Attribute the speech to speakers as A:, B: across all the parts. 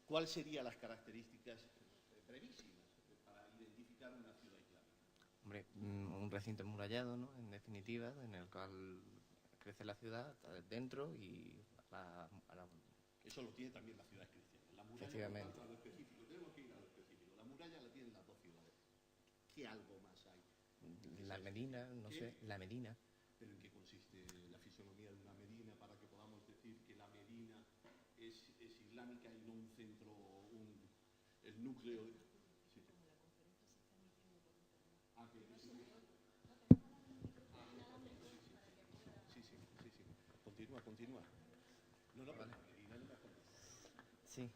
A: ¿cuáles serían las características brevísimas para identificar una ciudad islámica?
B: Hombre, un recinto amurallado, ¿no? En definitiva, en el cual crece la ciudad, está dentro y
A: Eso lo tiene también la ciudad cristiana. La muralla,
B: efectivamente.
A: por tanto, a lo específico, tenemos que ir a lo específico. La muralla la tienen las dos ciudades. ¿Qué algo más hay?
B: La Medina, no sé, la Medina.
A: ¿Pero en qué consiste la fisonomía de una Medina para que podamos decir que la Medina es islámica y no un centro, el núcleo? Sí. Ah, que sí. Continúa. No, vale. La Medina no me acuerdo.
B: Sí.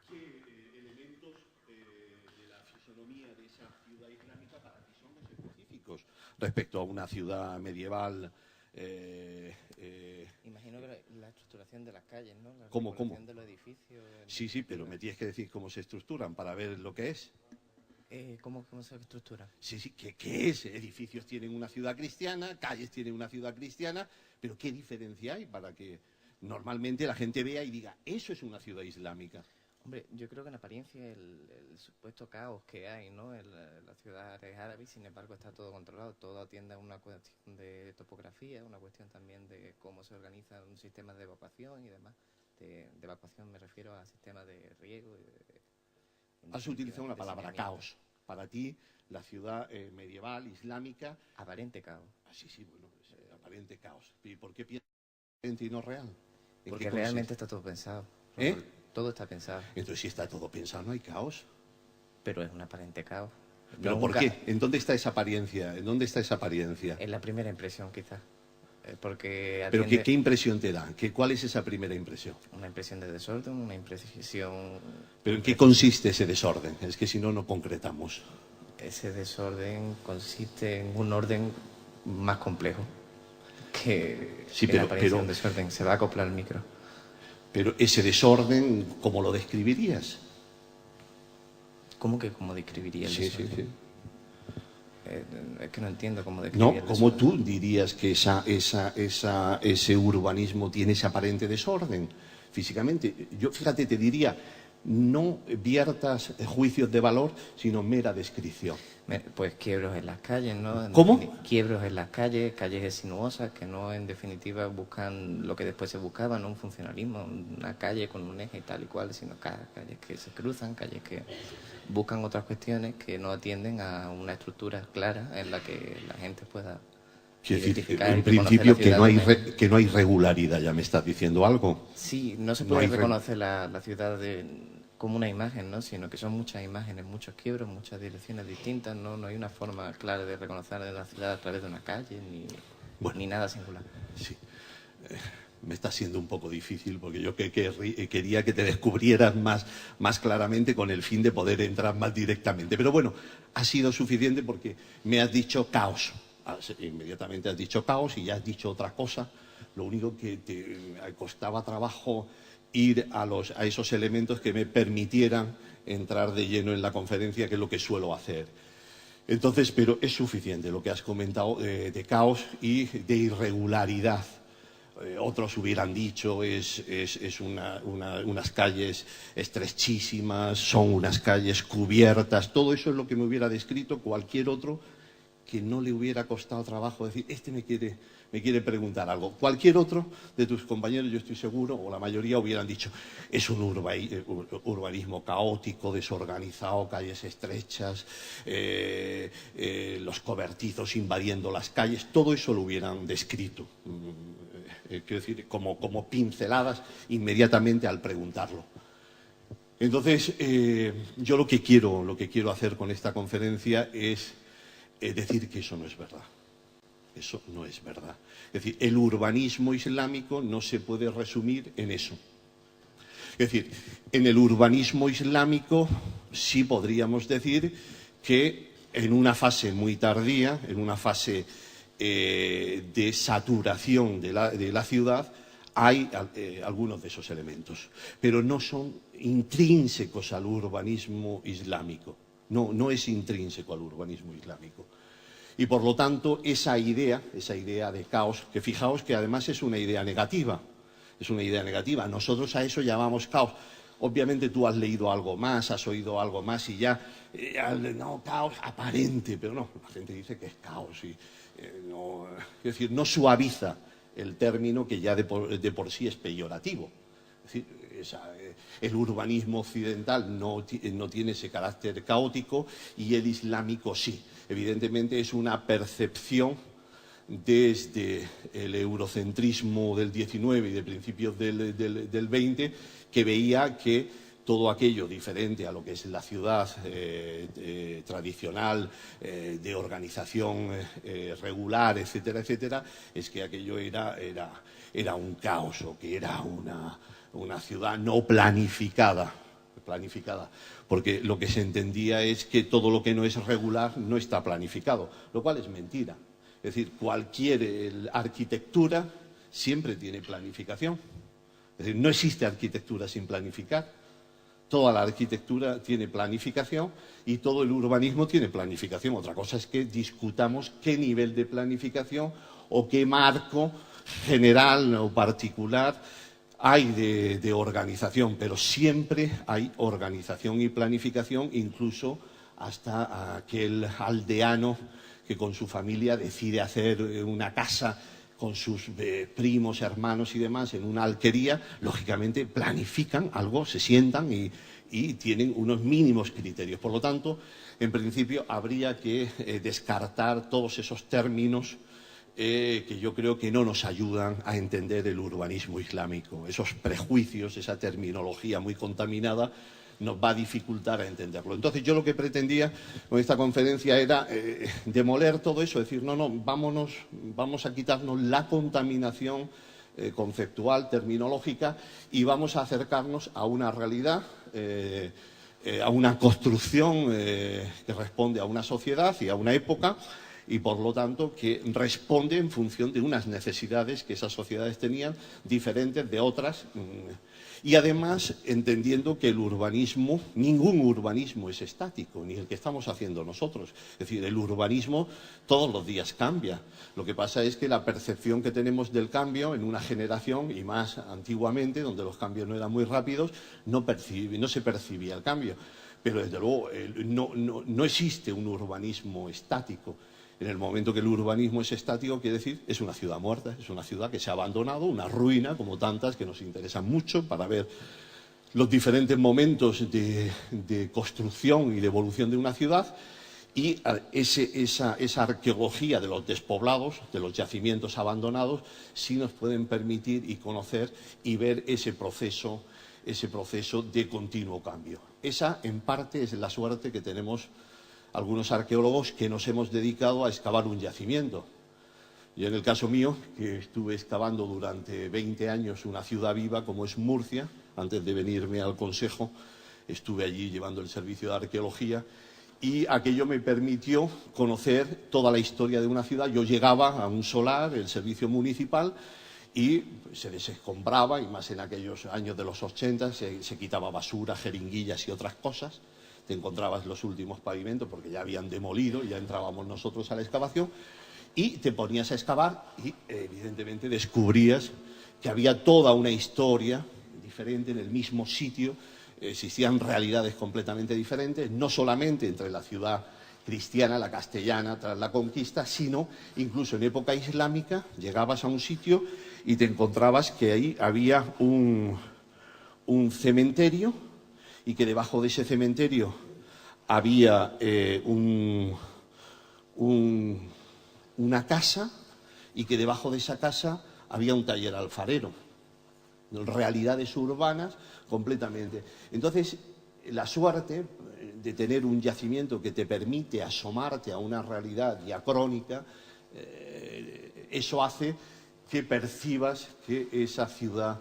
A: ¿Qué elementos de la fisonomía de esa ciudad islámica para ti son los específicos respecto a una ciudad medieval?
B: Imagino que la estructuración de las calles, ¿no? La
A: ¿Cómo?
B: regulación de los edificios.
A: Sí, pero me tienes que decir cómo se estructuran para ver lo que es.
B: ¿Cómo se estructura?
A: Sí, ¿qué es? Edificios tienen una ciudad cristiana, calles tienen una ciudad cristiana, pero ¿qué diferencia hay para que normalmente la gente vea y diga, eso es una ciudad islámica?
B: Hombre, yo creo que en apariencia el supuesto caos que hay, ¿no? En la ciudad es árabe, sin embargo está todo controlado, todo atiende a una cuestión de topografía, una cuestión también de cómo se organiza un sistema de evacuación y demás. De evacuación me refiero a sistemas de riego.
A: Has utilizado una palabra, caos. Para ti, la ciudad medieval, islámica...
B: Aparente caos.
A: Sí, bueno, aparente caos. ¿Y por qué piensas aparente y no real?
B: Porque realmente está todo pensado. Todo está pensado.
A: Entonces, si está todo pensado, no hay caos.
B: Pero es un aparente caos.
A: ¿Pero por qué? ¿En dónde está esa apariencia? ¿En dónde está esa apariencia?
B: En la primera impresión, quizás. Porque
A: ¿Pero qué impresión te da? ¿Cuál es esa primera impresión?
B: Una impresión de desorden, una impresión...
A: ¿Pero en qué consiste ese desorden? Es que si no, no concretamos.
B: Ese desorden consiste en un orden más complejo que la aparición de desorden. Se va a acoplar el micro.
A: Pero ese desorden, ¿cómo lo describirías?
B: ¿Cómo que cómo describiría el desorden?
A: Sí.
B: Es que no entiendo cómo describir el desorden.
A: ¿Cómo tú dirías que ese urbanismo tiene ese aparente desorden físicamente? Yo, fíjate, te diría, no viertas juicios de valor, sino mera descripción.
B: Pues quiebros en las calles, ¿no?
A: ¿Cómo?
B: Quiebros en las calles sinuosas que no, en definitiva, buscan lo que después se buscaba, no un funcionalismo, una calle con un eje y tal y cual, sino calles que se cruzan, calles que buscan otras cuestiones que no atienden a una estructura clara en la que la gente pueda identificar.
A: En principio que no hay regularidad, ya me estás diciendo algo.
B: Sí, no se puede reconocer la ciudad como una imagen, ¿no? Sino que son muchas imágenes, muchos quiebros, muchas direcciones distintas, ¿no? No hay una forma clara de reconocer la ciudad a través de una calle ni nada singular.
A: Sí. Me está siendo un poco difícil porque yo quería que te descubrieras más claramente con el fin de poder entrar más directamente. Pero bueno, ha sido suficiente porque me has dicho caos. Inmediatamente has dicho caos y ya has dicho otra cosa. Lo único que te costaba trabajo ir a esos elementos que me permitieran entrar de lleno en la conferencia, que es lo que suelo hacer. Entonces, pero es suficiente lo que has comentado de caos y de irregularidad. Otros hubieran dicho es unas calles estrechísimas, son unas calles cubiertas. Todo eso es lo que me hubiera descrito cualquier otro que no le hubiera costado trabajo decir, me quiere preguntar algo. Cualquier otro de tus compañeros, yo estoy seguro, o la mayoría hubieran dicho, es un urbanismo caótico, desorganizado, calles estrechas, los cobertizos invadiendo las calles, todo eso lo hubieran descrito. Quiero decir, como pinceladas inmediatamente al preguntarlo. Entonces, yo lo que quiero hacer con esta conferencia es decir que eso no es verdad. Eso no es verdad. Es decir, el urbanismo islámico no se puede resumir en eso. Es decir, en el urbanismo islámico sí podríamos decir que en una fase muy tardía, en una fase de saturación de la ciudad, hay algunos de esos elementos, pero no son intrínsecos al urbanismo islámico. No es intrínseco al urbanismo islámico. Y por lo tanto, esa idea de caos, que fijaos que además es una idea negativa, nosotros a eso llamamos caos. obviamente tú has leído algo más, has oído algo más y ya, no, caos aparente, pero no, la gente dice que es caos y no, es decir, no suaviza el término que ya de por sí es peyorativo. Es decir, el urbanismo occidental no tiene ese carácter caótico y el islámico sí. Evidentemente es una percepción desde el eurocentrismo del 19 y de principios del 20 que veía que todo aquello diferente a lo que es la ciudad tradicional, de organización regular, etcétera, etcétera, es que aquello era un caos o que era una ciudad no planificada, porque lo que se entendía es que todo lo que no es regular no está planificado, lo cual es mentira. Es decir, cualquier arquitectura siempre tiene planificación. Es decir, no existe arquitectura sin planificar. Toda la arquitectura tiene planificación y todo el urbanismo tiene planificación. Otra cosa es que discutamos qué nivel de planificación o qué marco general o particular hay de organización, pero siempre hay organización y planificación, incluso hasta aquel aldeano que con su familia decide hacer una casa con sus primos, hermanos y demás en una alquería, lógicamente planifican algo, se sientan y tienen unos mínimos criterios. Por lo tanto, en principio habría que descartar todos esos términos que yo creo que no nos ayudan a entender el urbanismo islámico. Esos prejuicios, esa terminología muy contaminada, nos va a dificultar a entenderlo. Entonces, yo lo que pretendía con esta conferencia era demoler todo eso, decir, no, vamos a quitarnos la contaminación conceptual, terminológica, y vamos a acercarnos a una realidad, a una construcción que responde a una sociedad y a una época, y por lo tanto que responde en función de unas necesidades que esas sociedades tenían, diferentes de otras, y además entendiendo que el urbanismo, ningún urbanismo es estático, ni el que estamos haciendo nosotros. Es decir, el urbanismo todos los días cambia. Lo que pasa es que la percepción que tenemos del cambio en una generación, y más antiguamente, donde los cambios no eran muy rápidos, no se percibía el cambio. Pero desde luego no existe un urbanismo estático. En el momento que el urbanismo es estático, quiere decir, es una ciudad muerta, es una ciudad que se ha abandonado, una ruina, como tantas que nos interesan mucho para ver los diferentes momentos de construcción y de evolución de una ciudad, y esa arqueología de los despoblados, de los yacimientos abandonados, sí nos pueden permitir y conocer y ver ese proceso de continuo cambio. Esa, en parte, es la suerte que tenemos algunos arqueólogos que nos hemos dedicado a excavar un yacimiento. Yo, en el caso mío, que estuve excavando durante 20 años una ciudad viva como es Murcia, antes de venirme al Consejo, estuve allí llevando el servicio de arqueología y aquello me permitió conocer toda la historia de una ciudad. Yo llegaba a un solar, el servicio municipal, y se desescombraba, y más en aquellos años de los 80, se quitaba basura, jeringuillas y otras cosas. Te encontrabas los últimos pavimentos porque ya habían demolido, ya entrábamos nosotros a la excavación y te ponías a excavar y evidentemente descubrías que había toda una historia diferente en el mismo sitio, existían realidades completamente diferentes, no solamente entre la ciudad cristiana, la castellana, tras la conquista, sino incluso en época islámica llegabas a un sitio y te encontrabas que ahí había un cementerio, y que debajo de ese cementerio había una casa, y que debajo de esa casa había un taller alfarero. Realidades urbanas completamente. Entonces, la suerte de tener un yacimiento que te permite asomarte a una realidad diacrónica, eso hace que percibas que esa ciudad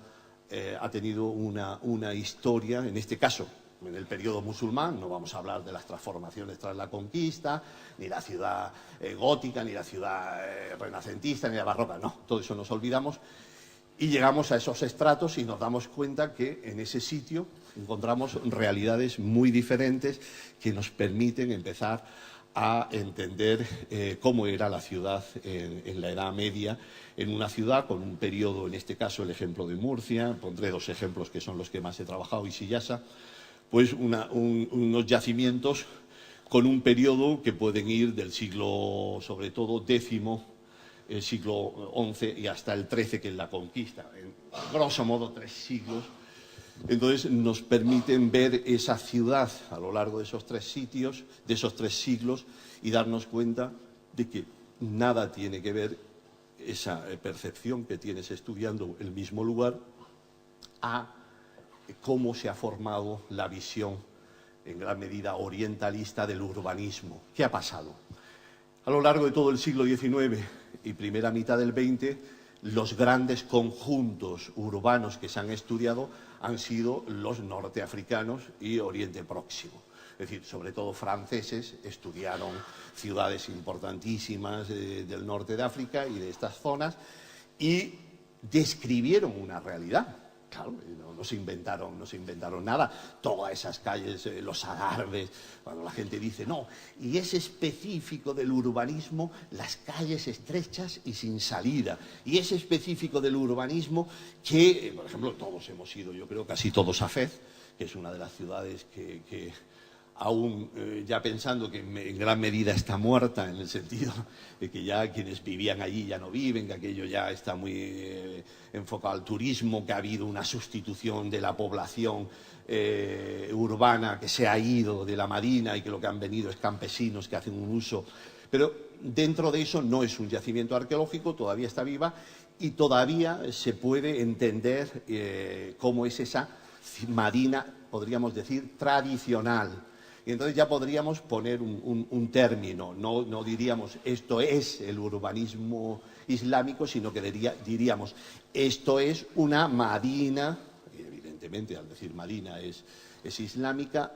A: ha tenido una historia, en este caso, en el periodo musulmán. No vamos a hablar de las transformaciones tras la conquista, ni la ciudad gótica, ni la ciudad renacentista, ni la barroca, no, todo eso nos olvidamos. Y llegamos a esos estratos y nos damos cuenta que en ese sitio encontramos realidades muy diferentes que nos permiten empezar a entender cómo era la ciudad en la Edad Media, en una ciudad con un periodo, en este caso el ejemplo de Murcia, pondré dos ejemplos que son los que más he trabajado, y Sillasa, pues unos yacimientos con un periodo que pueden ir del siglo, sobre todo, X, el siglo XI y hasta el XIII, que es la conquista, en grosso modo 3 siglos. Entonces nos permiten ver esa ciudad a lo largo de esos 3 sitios, de esos 3 siglos, y darnos cuenta de que nada tiene que ver esa percepción que tienes estudiando el mismo lugar a cómo se ha formado la visión en gran medida orientalista del urbanismo. ¿Qué ha pasado? A lo largo de todo el siglo XIX y primera mitad del XX, los grandes conjuntos urbanos que se han estudiado han sido los norteafricanos y Oriente Próximo. Es decir, sobre todo franceses estudiaron ciudades importantísimas del norte de África y de estas zonas y describieron una realidad. Claro, no se inventaron nada. Todas esas calles, los adarves, cuando la gente dice no, y es específico del urbanismo las calles estrechas y sin salida. Y es específico del urbanismo que, por ejemplo, todos hemos ido, yo creo, casi todos a Fez, que es una de las ciudades que aún ya pensando que en gran medida está muerta, en el sentido de que ya quienes vivían allí ya no viven, que aquello ya está muy enfocado al turismo, que ha habido una sustitución de la población urbana que se ha ido de la marina y que lo que han venido es campesinos que hacen un uso. Pero dentro de eso no es un yacimiento arqueológico, todavía está viva y todavía se puede entender cómo es esa marina, podríamos decir, tradicional. Y entonces ya podríamos poner un término, no diríamos esto es el urbanismo islámico, sino que diríamos esto es una Madina, y evidentemente al decir Madina es islámica,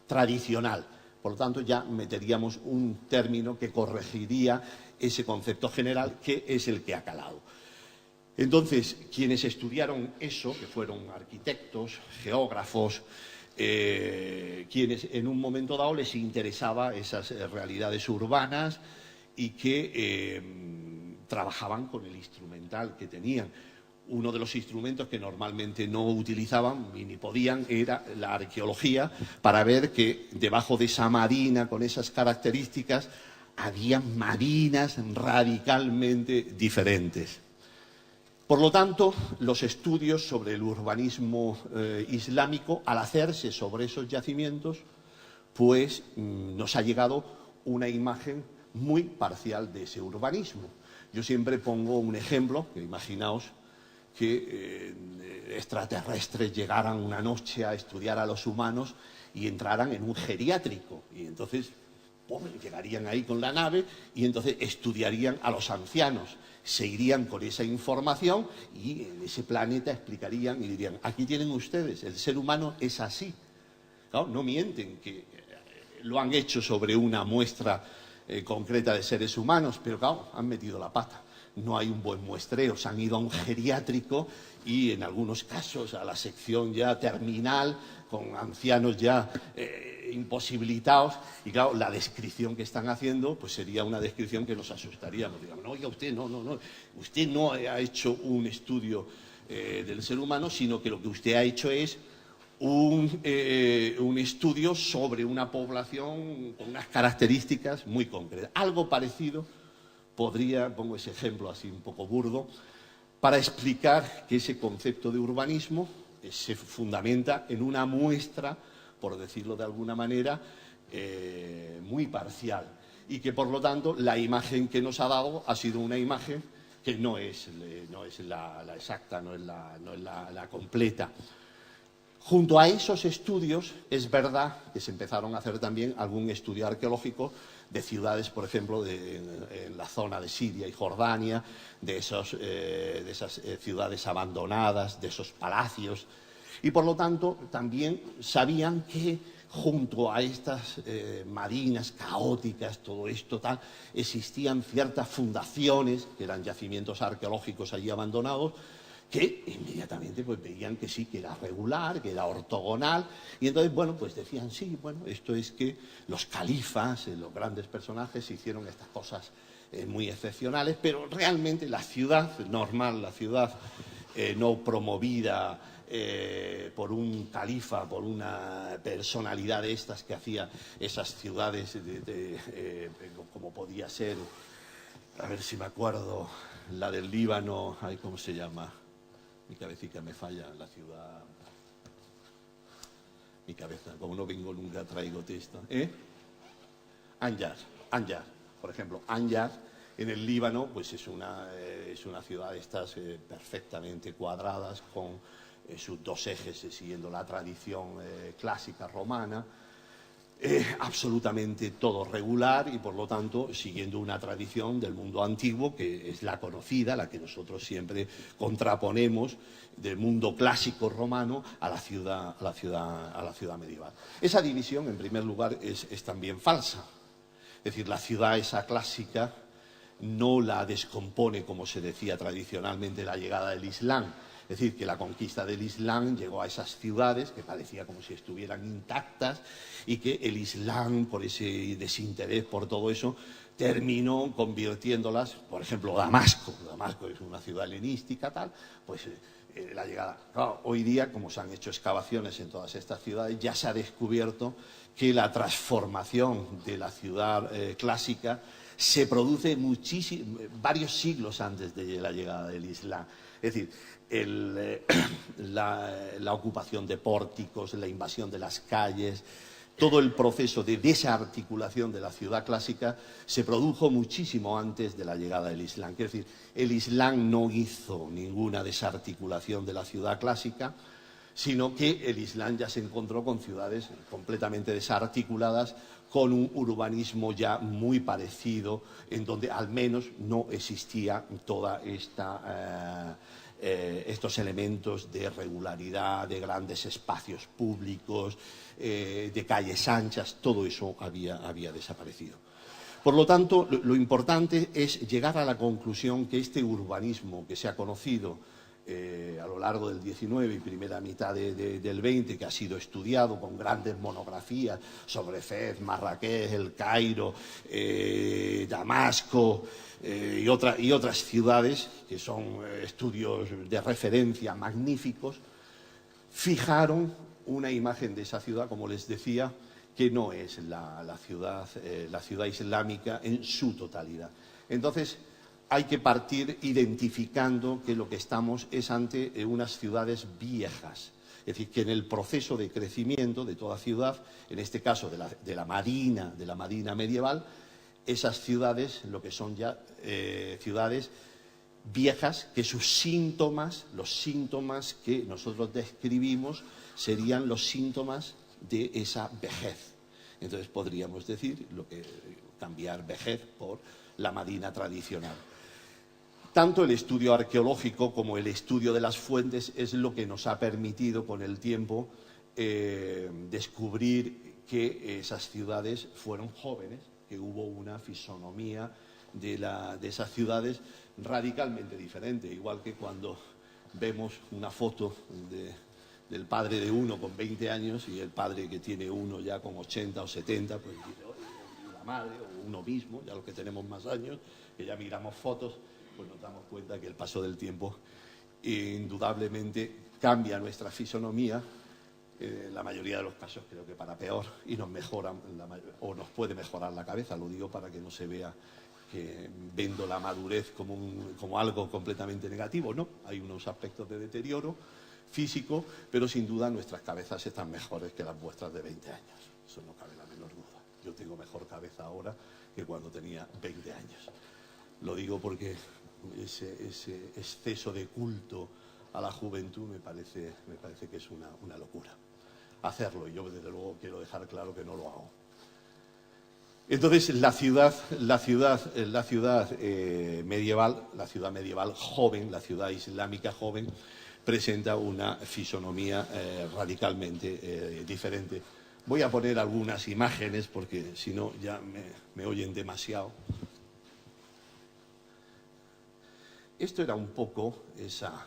A: tradicional. Por lo tanto ya meteríamos un término que corregiría ese concepto general que es el que ha calado. Entonces, quienes estudiaron eso, que fueron arquitectos, geógrafos, quienes en un momento dado les interesaba esas realidades urbanas y que trabajaban con el instrumental que tenían. Uno de los instrumentos que normalmente no utilizaban ni podían era la arqueología, para ver que debajo de esa marina con esas características había marinas radicalmente diferentes. Por lo tanto, los estudios sobre el urbanismo islámico, al hacerse sobre esos yacimientos, pues nos ha llegado una imagen muy parcial de ese urbanismo. Yo siempre pongo un ejemplo, que imaginaos que extraterrestres llegaran una noche a estudiar a los humanos y entraran en un geriátrico. Y entonces llegarían ahí con la nave y entonces estudiarían a los ancianos. Se irían con esa información y en ese planeta explicarían y dirían, aquí tienen ustedes, el ser humano es así. Claro, no mienten, que lo han hecho sobre una muestra concreta de seres humanos, pero claro, han metido la pata. No hay un buen muestreo, se han ido a un geriátrico y en algunos casos a la sección ya terminal, con ancianos ya imposibilitados, y claro, la descripción que están haciendo pues sería una descripción que nos asustaríamos. Digamos, no, oiga, usted no, usted no ha hecho un estudio del ser humano, sino que lo que usted ha hecho es un estudio sobre una población con unas características muy concretas. Algo parecido podría, pongo ese ejemplo así un poco burdo, para explicar que ese concepto de urbanismo se fundamenta en una muestra, por decirlo de alguna manera, muy parcial, y que por lo tanto la imagen que nos ha dado ha sido una imagen que no es la exacta, no es la completa. Junto a esos estudios, es verdad que se empezaron a hacer también algún estudio arqueológico de ciudades, por ejemplo, en la zona de Siria y Jordania, de esas ciudades abandonadas, de esos palacios. Y por lo tanto, también sabían que junto a estas marinas caóticas, todo esto tal, existían ciertas fundaciones, que eran yacimientos arqueológicos allí abandonados, que inmediatamente pues veían que sí, que era regular, que era ortogonal, y entonces, bueno, pues decían, sí, bueno, esto es que los califas, los grandes personajes, hicieron estas cosas muy excepcionales, pero realmente la ciudad normal, la ciudad no promovida por un califa, por una personalidad de estas que hacía esas ciudades, como podía ser, a ver si me acuerdo, la del Líbano, ay, ¿cómo se llama? Mi cabecita me falla, la ciudad... Mi cabeza, como no vengo nunca traigo texto. Anyar, por ejemplo, Anyar en el Líbano, pues es una ciudad de estas perfectamente cuadradas, con sus dos ejes siguiendo la tradición clásica romana, absolutamente todo regular y por lo tanto siguiendo una tradición del mundo antiguo que es la conocida, la que nosotros siempre contraponemos del mundo clásico romano a la ciudad medieval. Esa división, en primer lugar, es también falsa. Es decir, la ciudad esa clásica no la descompone, como se decía tradicionalmente, la llegada del Islam. Es decir, que la conquista del Islam llegó a esas ciudades que parecía como si estuvieran intactas y que el Islam, por ese desinterés por todo eso, terminó convirtiéndolas, por ejemplo, Damasco es una ciudad helenística, tal, pues la llegada. Claro, hoy día, como se han hecho excavaciones en todas estas ciudades, ya se ha descubierto que la transformación de la ciudad clásica se produce varios siglos antes de la llegada del Islam. Es decir, la ocupación de pórticos, la invasión de las calles, todo el proceso de desarticulación de la ciudad clásica se produjo muchísimo antes de la llegada del Islam. Es decir, el Islam no hizo ninguna desarticulación de la ciudad clásica, sino que el Islam ya se encontró con ciudades completamente desarticuladas, con un urbanismo ya muy parecido, en donde al menos no existía toda estos elementos de regularidad, de grandes espacios públicos, de calles anchas, todo eso había desaparecido. Por lo tanto, lo importante es llegar a la conclusión que este urbanismo que se ha conocido a lo largo del XIX y primera mitad del XX, que ha sido estudiado con grandes monografías sobre Fez, Marrakech, El Cairo, Damasco y otras ciudades, que son estudios de referencia magníficos, fijaron una imagen de esa ciudad, como les decía, que no es la ciudad islámica en su totalidad. Entonces, hay que partir identificando que lo que estamos es ante unas ciudades viejas. Es decir, que en el proceso de crecimiento de toda ciudad, en este caso de la Madina medieval, esas ciudades, lo que son ya ciudades viejas, que sus síntomas, los síntomas que nosotros describimos, serían los síntomas de esa vejez. Entonces podríamos decir cambiar vejez por la Madina tradicional. Tanto el estudio arqueológico como el estudio de las fuentes es lo que nos ha permitido con el tiempo descubrir que esas ciudades fueron jóvenes, que hubo una fisonomía de esas ciudades radicalmente diferente, igual que cuando vemos una foto del padre de uno con 20 años y el padre que tiene uno ya con 80 o 70, pues dice, oye, la madre o uno mismo, ya los que tenemos más años, que ya miramos fotos, pues nos damos cuenta que el paso del tiempo indudablemente cambia nuestra fisonomía, en la mayoría de los casos creo que para peor, y nos mejora o nos puede mejorar la cabeza, lo digo para que no se vea que vendo la madurez como algo completamente negativo, no, hay unos aspectos de deterioro físico, pero sin duda nuestras cabezas están mejores que las vuestras de 20 años, eso no cabe la menor duda. Yo tengo mejor cabeza ahora que cuando tenía 20 años. Lo digo porque ese exceso de culto a la juventud me parece que es una locura hacerlo, y yo desde luego quiero dejar claro que no lo hago. Entonces la ciudad medieval joven, la ciudad islámica joven, presenta una fisonomía radicalmente diferente. Voy a poner algunas imágenes porque si no ya me oyen demasiado. Esto era un poco esa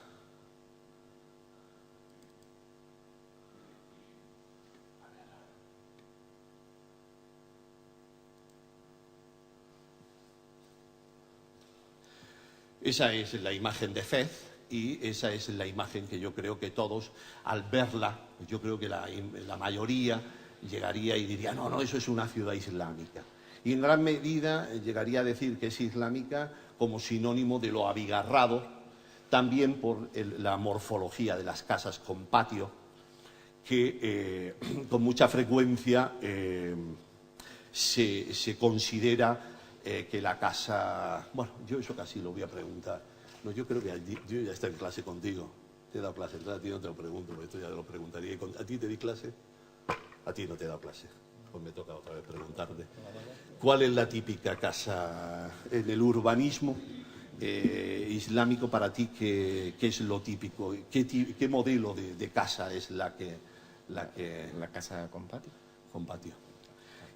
A: Esa es la imagen de Fez y esa es la imagen que yo creo que todos, al verla, yo creo que la mayoría llegaría y diría, no, no, eso es una ciudad islámica. Y en gran medida llegaría a decir que es islámica como sinónimo de lo abigarrado, también por la morfología de las casas con patio, que con mucha frecuencia se considera que la casa... Bueno, yo eso casi lo voy a preguntar. No, yo creo que yo ya estoy en clase contigo. Te he dado clase, entonces a ti no te lo pregunto, porque esto ya te lo preguntaría. ¿A ti te di clase? A ti no te he dado clase. Pues me toca otra vez preguntarte. ¿Cuál es la típica casa en el urbanismo islámico para ti? ¿Qué es lo típico? ¿Qué modelo de casa es la que...?
B: La casa con patio.
A: Con patio.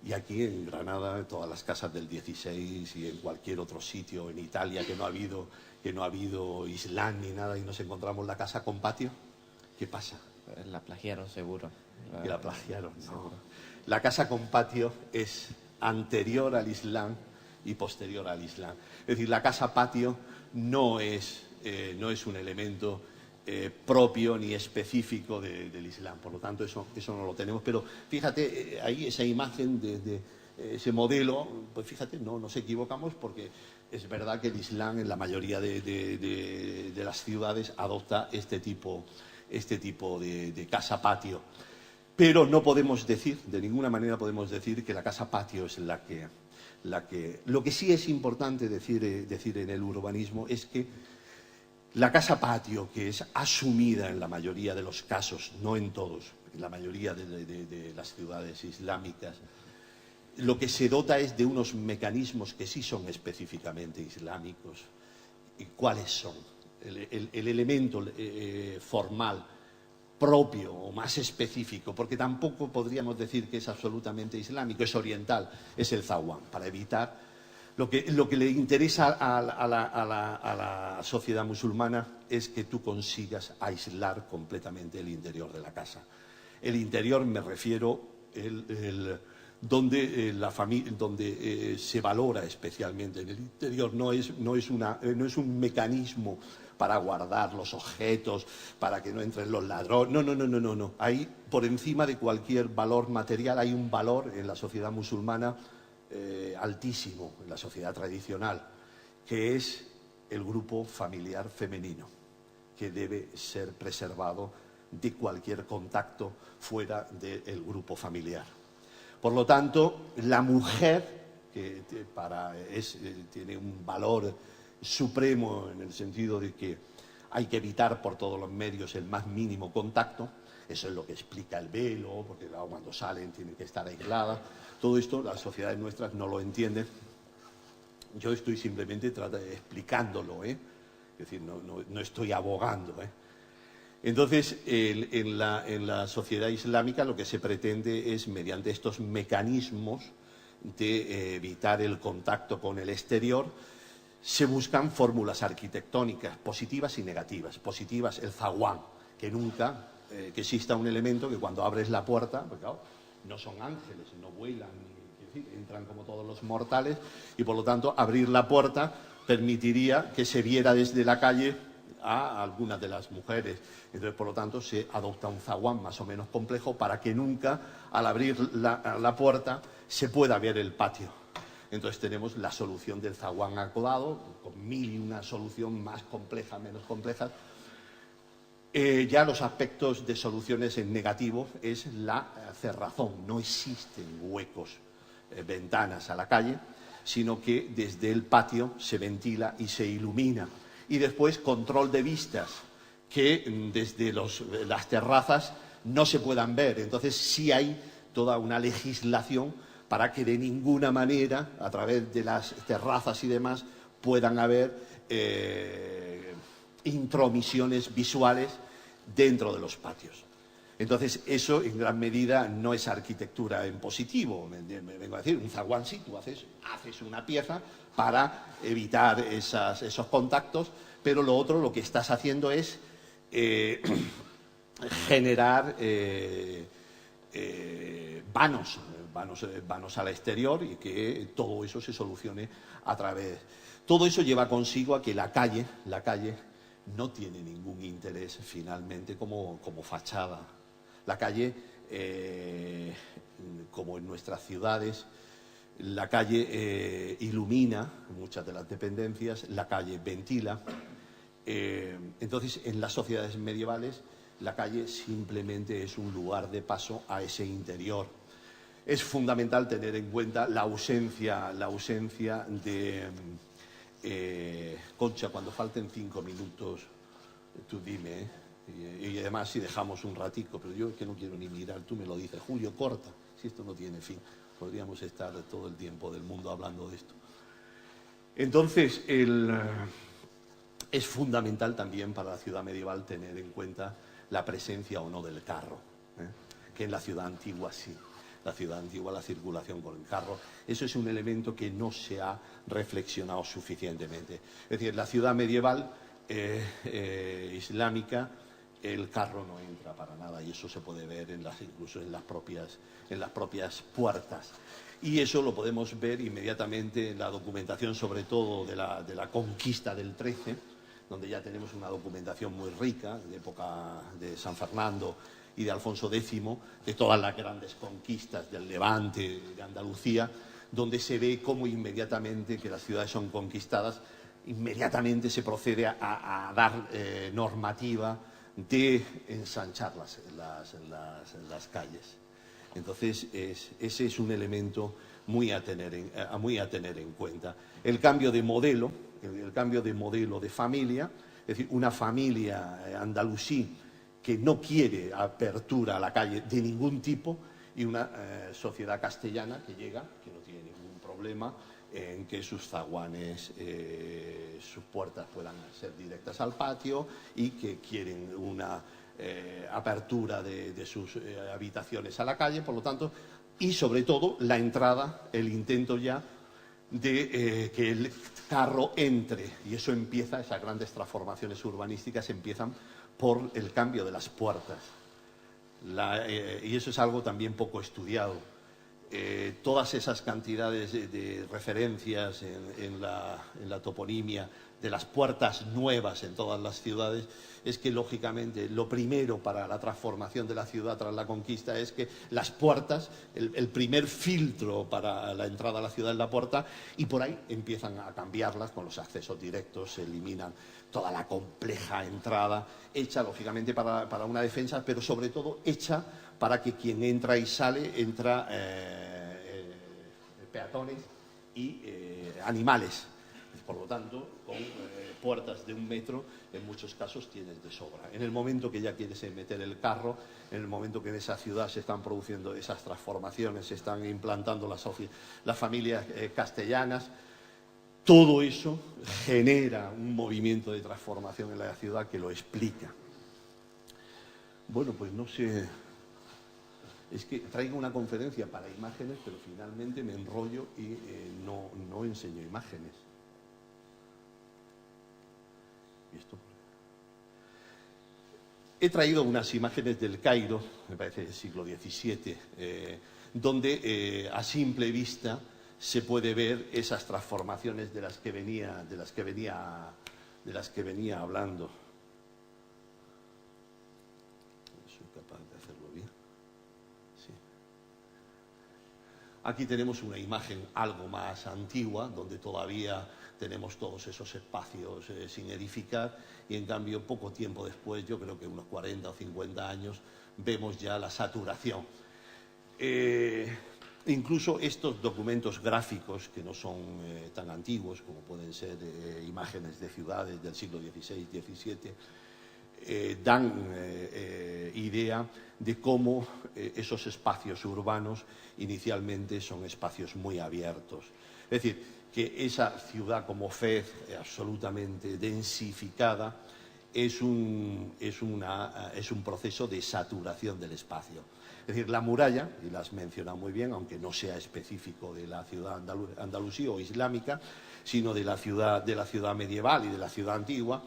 A: Y aquí en Granada, todas las casas del 16 y en cualquier otro sitio, en Italia, que no ha habido Islam ni nada y nos encontramos la casa con patio, ¿qué pasa?
B: La plagiaron seguro.
A: Y la plagiaron, ¿no? La casa con patio es anterior al Islam y posterior al Islam. Es decir, la casa patio no es un elemento propio ni específico del Islam. Por lo tanto, eso no lo tenemos. Pero fíjate, ahí esa imagen de ese modelo, pues fíjate, no nos equivocamos porque es verdad que el Islam en la mayoría de las ciudades adopta este tipo de casa patio. Pero no podemos decir, de ninguna manera podemos decir que la casa patio es la que... Lo que sí es importante decir en el urbanismo es que la casa patio, que es asumida en la mayoría de los casos, no en todos, en la mayoría de las ciudades islámicas, lo que se dota es de unos mecanismos que sí son específicamente islámicos. ¿Y cuáles son? El elemento formal propio o más específico, porque tampoco podríamos decir que es absolutamente islámico, es oriental, es el zaguán, para evitar... Lo que le interesa a la sociedad musulmana es que tú consigas aislar completamente el interior de la casa. El interior me refiero donde se valora especialmente en el interior. No es un mecanismo para guardar los objetos, para que no entren los ladrones. No. Ahí, por encima de cualquier valor material, hay un valor en la sociedad musulmana altísimo, en la sociedad tradicional, que es el grupo familiar femenino, que debe ser preservado de cualquier contacto fuera del grupo familiar. Por lo tanto, la mujer, que tiene un valor supremo en el sentido de que hay que evitar por todos los medios el más mínimo contacto. Eso es lo que explica el velo, porque claro, cuando salen tienen que estar aisladas. Todo esto las sociedades nuestras no lo entienden. Yo estoy simplemente explicándolo, Es decir, no estoy abogando, Entonces, en la sociedad islámica lo que se pretende es, mediante estos mecanismos de evitar el contacto con el exterior, se buscan fórmulas arquitectónicas positivas y negativas. Positivas, el zaguán, que exista un elemento que cuando abres la puerta, pues claro, no son ángeles, no vuelan, entran como todos los mortales, y por lo tanto abrir la puerta permitiría que se viera desde la calle a algunas de las mujeres. Entonces, por lo tanto, se adopta un zaguán más o menos complejo para que nunca, al abrir la puerta, se pueda ver el patio. Entonces tenemos la solución del zaguán acodado, con mil y una solución más compleja, menos compleja. Ya los aspectos de soluciones en negativo es la cerrazón. No existen huecos, ventanas a la calle, sino que desde el patio se ventila y se ilumina. Y después control de vistas, que desde las terrazas no se puedan ver. Entonces sí hay toda una legislación para que de ninguna manera, a través de las terrazas y demás, puedan haber intromisiones visuales dentro de los patios. Entonces, eso en gran medida no es arquitectura en positivo. Me vengo a decir, un zaguán sí, tú haces una pieza para evitar esos contactos, pero lo otro, lo que estás haciendo es generar vanos al exterior y que todo eso se solucione a través. Todo eso lleva consigo a que la calle no tiene ningún interés finalmente como fachada. La calle, como en nuestras ciudades, la calle ilumina muchas de las dependencias, la calle ventila. Entonces, en las sociedades medievales, la calle simplemente es un lugar de paso a ese interior. Es fundamental tener en cuenta la ausencia de... Concha, cuando falten 5 minutos, tú dime, y además si dejamos un ratico, pero yo es que no quiero ni mirar, tú me lo dices, Julio, corta, si esto no tiene fin. Podríamos estar todo el tiempo del mundo hablando de esto. Entonces, es fundamental también para la ciudad medieval tener en cuenta la presencia o no del carro, que en la ciudad antigua sí. La ciudad antigua, la circulación con el carro, eso es un elemento que no se ha reflexionado suficientemente. Es decir, en la ciudad medieval islámica, el carro no entra para nada, y eso se puede ver incluso en las propias puertas. Y eso lo podemos ver inmediatamente en la documentación, sobre todo de la conquista del 13, donde ya tenemos una documentación muy rica, de época de San Fernando y de Alfonso X, de todas las grandes conquistas del Levante, de Andalucía, donde se ve cómo inmediatamente que las ciudades son conquistadas, inmediatamente se procede a dar normativa de ensanchar las calles. Entonces, ese es un elemento muy a tener en cuenta. El cambio de modelo de familia, es decir, una familia andalusí que no quiere apertura a la calle de ningún tipo, y una sociedad castellana que llega, que no tiene ningún problema en que sus zaguanes, sus puertas puedan ser directas al patio, y que quieren una apertura de sus habitaciones a la calle, por lo tanto, y sobre todo la entrada, el intento ya de que el carro entre, y eso empieza, esas grandes transformaciones urbanísticas empiezan por el cambio de las puertas. Y eso es algo también poco estudiado. Todas esas cantidades de referencias en la toponimia de las puertas nuevas en todas las ciudades, es que lógicamente lo primero para la transformación de la ciudad tras la conquista es que las puertas, el primer filtro para la entrada a la ciudad es la puerta, y por ahí empiezan a cambiarlas con los accesos directos, se eliminan toda la compleja entrada, hecha lógicamente para una defensa, pero sobre todo hecha para que quien entra y sale, entra peatones y animales. Por lo tanto, con puertas de 1 metro, en muchos casos tienes de sobra. En el momento que ya quieres meter el carro, en el momento que en esa ciudad se están produciendo esas transformaciones, se están implantando las familias castellanas, todo eso genera un movimiento de transformación en la ciudad que lo explica. Bueno, pues no sé, es que traigo una conferencia para imágenes, pero finalmente me enrollo y no enseño imágenes. ¿Y esto? He traído unas imágenes del Cairo, me parece del siglo XVII, donde a simple vista se puede ver esas transformaciones de las que venía hablando. ¿Soy capaz de hacerlo bien? Sí. Aquí tenemos una imagen algo más antigua, donde todavía tenemos todos esos espacios sin edificar, y en cambio poco tiempo después, yo creo que unos 40 o 50 años, vemos ya la saturación. Incluso estos documentos gráficos, que no son tan antiguos como pueden ser imágenes de ciudades del siglo XVI, XVII, dan idea de cómo esos espacios urbanos inicialmente son espacios muy abiertos. Es decir, que esa ciudad como Fez, absolutamente densificada, es un proceso de saturación del espacio. Es decir, la muralla, y la has mencionado muy bien, aunque no sea específico de la ciudad andalusí o islámica, sino de la ciudad medieval y de la ciudad antigua,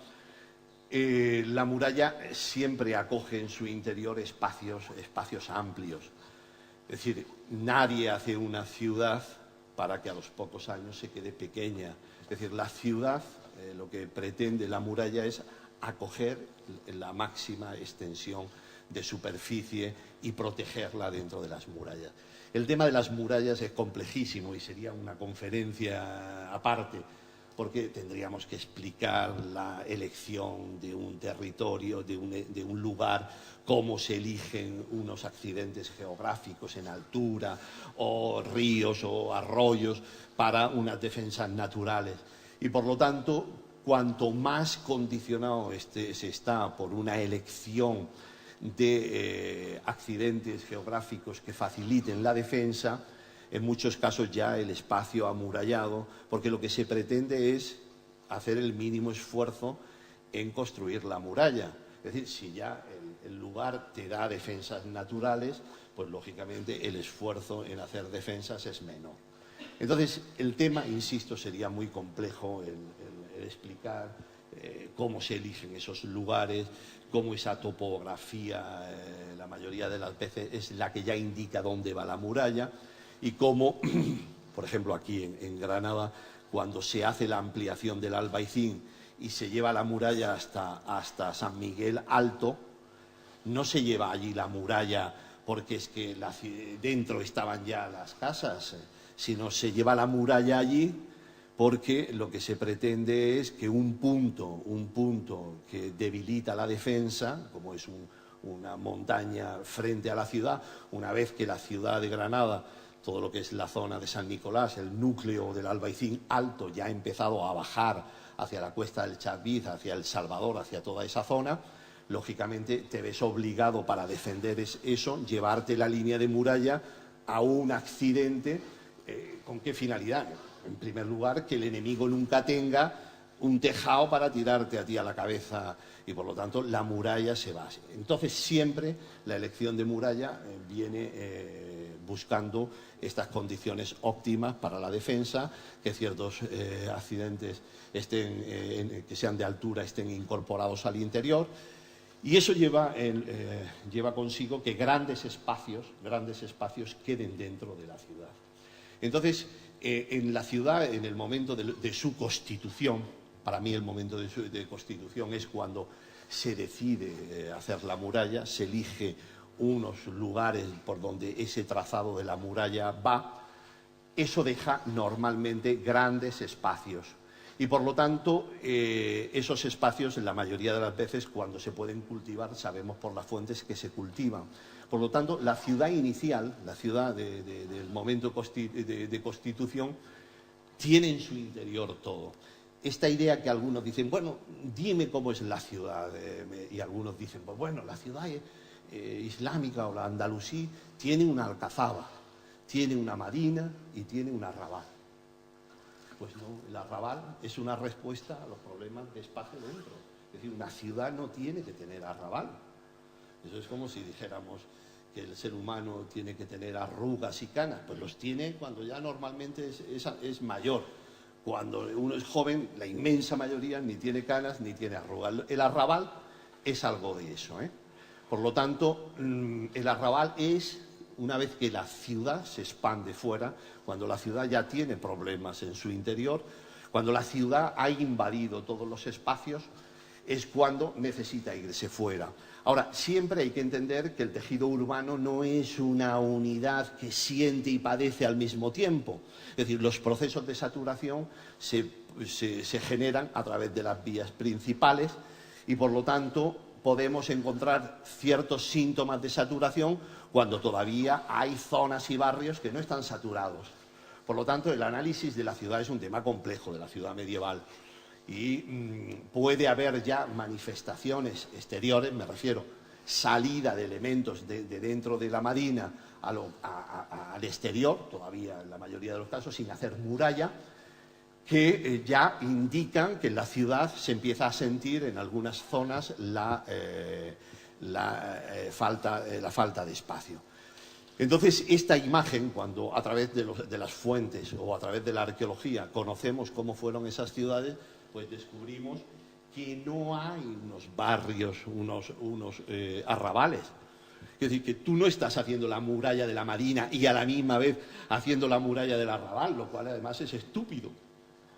A: la muralla siempre acoge en su interior espacios amplios. Es decir, nadie hace una ciudad para que a los pocos años se quede pequeña. Es decir, la ciudad, lo que pretende la muralla es acoger la máxima extensión de superficie y protegerla dentro de las murallas. El tema de las murallas es complejísimo y sería una conferencia aparte, porque tendríamos que explicar la elección de un territorio, de un lugar, cómo se eligen unos accidentes geográficos en altura, o ríos o arroyos para unas defensas naturales. Y por lo tanto, cuanto más condicionado se está por una elección de accidentes geográficos que faciliten la defensa, en muchos casos ya el espacio amurallado, porque lo que se pretende es hacer el mínimo esfuerzo en construir la muralla. Es decir, si ya el lugar te da defensas naturales, pues lógicamente el esfuerzo en hacer defensas es menor. Entonces, el tema, insisto, sería muy complejo el explicar cómo se eligen esos lugares, cómo esa topografía, la mayoría de las veces, es la que ya indica dónde va la muralla, y cómo, por ejemplo, aquí en Granada, cuando se hace la ampliación del Albaicín y se lleva la muralla hasta San Miguel Alto, no se lleva allí la muralla porque es que dentro estaban ya las casas, sino se lleva la muralla allí porque lo que se pretende es que un punto que debilita la defensa, como es una montaña frente a la ciudad, una vez que la ciudad de Granada, todo lo que es la zona de San Nicolás, el núcleo del Albaicín Alto, ya ha empezado a bajar hacia la cuesta del Chadwiz, hacia El Salvador, hacia toda esa zona, lógicamente te ves obligado para defender eso, llevarte la línea de muralla a un accidente. ¿Con qué finalidad? En primer lugar, que el enemigo nunca tenga un tejado para tirarte a ti a la cabeza, y por lo tanto la muralla se base. Entonces siempre la elección de muralla viene buscando estas condiciones óptimas para la defensa, que ciertos accidentes que sean de altura estén incorporados al interior, y eso lleva consigo que grandes espacios queden dentro de la ciudad. Entonces, en la ciudad, en el momento de su constitución, para mí el momento de constitución es cuando se decide hacer la muralla, se elige unos lugares por donde ese trazado de la muralla va, eso deja normalmente grandes espacios. Y por lo tanto, esos espacios, en la mayoría de las veces, cuando se pueden cultivar, sabemos por las fuentes que se cultivan. Por lo tanto, la ciudad inicial, la ciudad del momento de constitución, tiene en su interior todo. Esta idea que algunos dicen, bueno, dime cómo es la ciudad, y algunos dicen, pues bueno, la ciudad islámica o la andalusí tiene una alcazaba, tiene una marina y tiene un arrabal. Pues no, el arrabal es una respuesta a los problemas de espacio dentro. Es decir, una ciudad no tiene que tener arrabal. Eso es como si dijéramos que el ser humano tiene que tener arrugas y canas. Pues los tiene cuando ya normalmente es mayor. Cuando uno es joven, la inmensa mayoría ni tiene canas ni tiene arrugas. El arrabal es algo de eso, ¿eh? Por lo tanto, el arrabal es, una vez que la ciudad se expande fuera, cuando la ciudad ya tiene problemas en su interior, cuando la ciudad ha invadido todos los espacios, es cuando necesita irse fuera. Ahora, siempre hay que entender que el tejido urbano no es una unidad que siente y padece al mismo tiempo. Es decir, los procesos de saturación se generan a través de las vías principales y, por lo tanto, podemos encontrar ciertos síntomas de saturación cuando todavía hay zonas y barrios que no están saturados. Por lo tanto, el análisis de la ciudad es un tema complejo, de la ciudad medieval. Y puede haber ya manifestaciones exteriores, me refiero, salida de elementos de dentro de la Madina al exterior, todavía en la mayoría de los casos sin hacer muralla, que ya indican que en la ciudad se empieza a sentir en algunas zonas la falta de espacio. Entonces, esta imagen, cuando a través de las fuentes o a través de la arqueología conocemos cómo fueron esas ciudades, pues descubrimos que no hay unos barrios, unos arrabales. Es decir, que tú no estás haciendo la muralla de la Marina y a la misma vez haciendo la muralla del Arrabal, lo cual además es estúpido.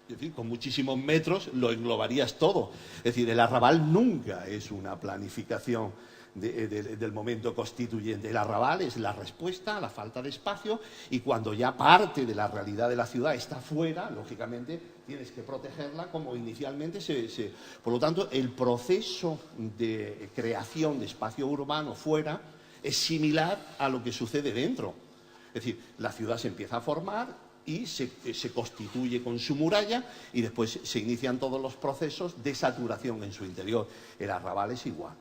A: Es decir, con muchísimos metros lo englobarías todo. Es decir, el Arrabal nunca es una planificación del momento constituyente. El Arrabal es la respuesta a la falta de espacio, y cuando ya parte de la realidad de la ciudad está fuera, lógicamente tienes que protegerla como inicialmente se... Por lo tanto, el proceso de creación de espacio urbano fuera es similar a lo que sucede dentro. Es decir, la ciudad se empieza a formar y se constituye con su muralla, y después se inician todos los procesos de saturación en su interior. El Arrabal es igual.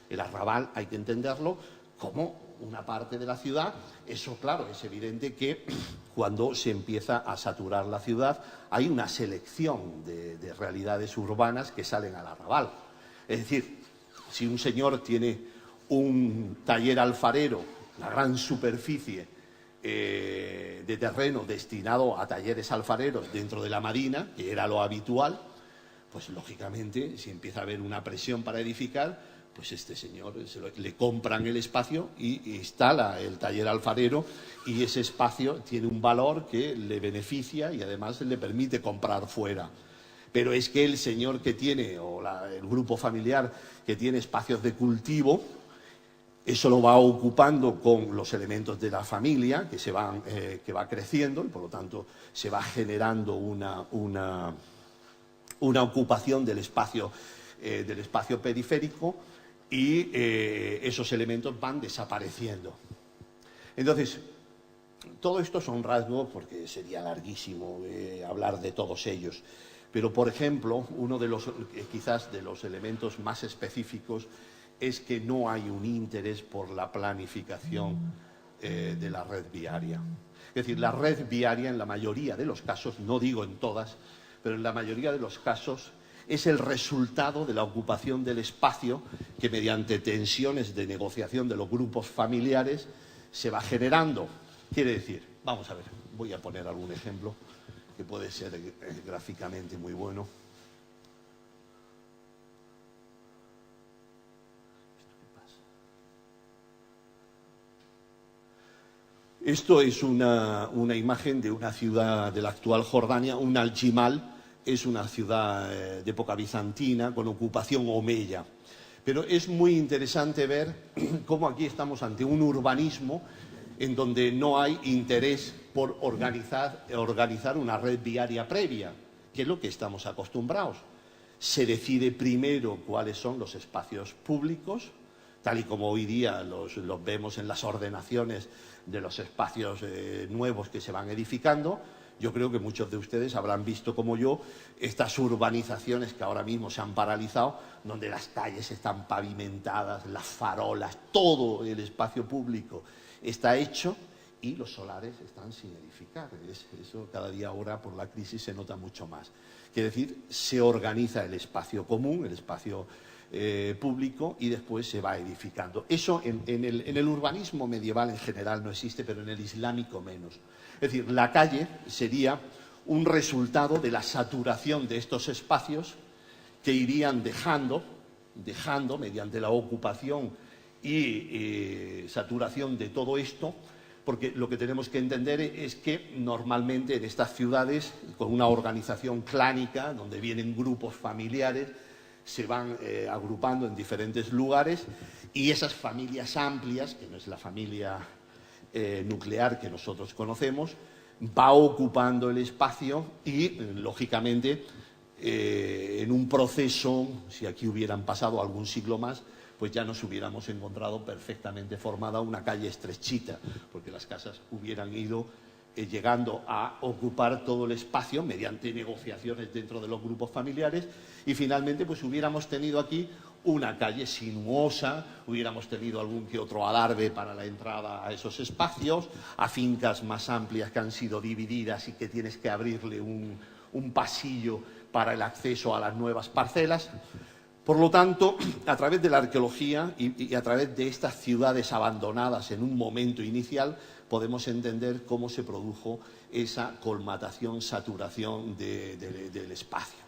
A: El Arrabal hay que entenderlo como una parte de la ciudad. Eso, claro, es evidente que cuando se empieza a saturar la ciudad hay una selección de realidades urbanas que salen al Arrabal. Es decir, si un señor tiene un taller alfarero, la gran superficie de terreno destinado a talleres alfareros dentro de la Marina, que era lo habitual, pues lógicamente, si empieza a haber una presión para edificar, pues este señor le compran el espacio y instala el taller alfarero, y ese espacio tiene un valor que le beneficia y además le permite comprar fuera. Pero es que el señor que tiene, o el grupo familiar que tiene espacios de cultivo, eso lo va ocupando con los elementos de la familia que va creciendo, y por lo tanto se va generando una ocupación del espacio periférico, y esos elementos van desapareciendo. Entonces, todo esto son rasgos, porque sería larguísimo hablar de todos ellos, pero por ejemplo, uno de los quizás de los elementos más específicos es que no hay un interés por la planificación de la red viaria. Es decir, la red viaria en la mayoría de los casos, no digo en todas, pero en la mayoría de los casos es el resultado de la ocupación del espacio que, mediante tensiones de negociación de los grupos familiares, se va generando. Quiere decir, vamos a ver, voy a poner algún ejemplo que puede ser gráficamente muy bueno. Esto es una imagen de una ciudad de la actual Jordania, un Al-Jimal. Es una ciudad de época bizantina con ocupación omeya. Pero es muy interesante ver cómo aquí estamos ante un urbanismo en donde no hay interés por organizar una red viaria previa, que es lo que estamos acostumbrados. Se decide primero cuáles son los espacios públicos, tal y como hoy día los vemos en las ordenaciones de los espacios nuevos que se van edificando. Yo creo que muchos de ustedes habrán visto, como yo, estas urbanizaciones que ahora mismo se han paralizado, donde las calles están pavimentadas, las farolas, todo el espacio público está hecho y los solares están sin edificar. Eso cada día ahora por la crisis se nota mucho más. Quiere decir, se organiza el espacio común, el espacio público, y después se va edificando. Eso en el urbanismo medieval en general no existe, pero en el islámico menos. Es decir, la calle sería un resultado de la saturación de estos espacios que irían dejando mediante la ocupación y saturación de todo esto, porque lo que tenemos que entender es que normalmente en estas ciudades, con una organización clánica, donde vienen grupos familiares, se van agrupando en diferentes lugares, y esas familias amplias, que no es la familia nuclear que nosotros conocemos, va ocupando el espacio y, lógicamente, en un proceso, si aquí hubieran pasado algún siglo más, pues ya nos hubiéramos encontrado perfectamente formada una calle estrechita, porque las casas hubieran ido llegando a ocupar todo el espacio mediante negociaciones dentro de los grupos familiares, y finalmente pues hubiéramos tenido aquí una calle sinuosa, hubiéramos tenido algún que otro adarve para la entrada a esos espacios, a fincas más amplias que han sido divididas y que tienes que abrirle un pasillo para el acceso a las nuevas parcelas. Por lo tanto, a través de la arqueología y a través de estas ciudades abandonadas en un momento inicial, podemos entender cómo se produjo esa colmatación, saturación del espacio.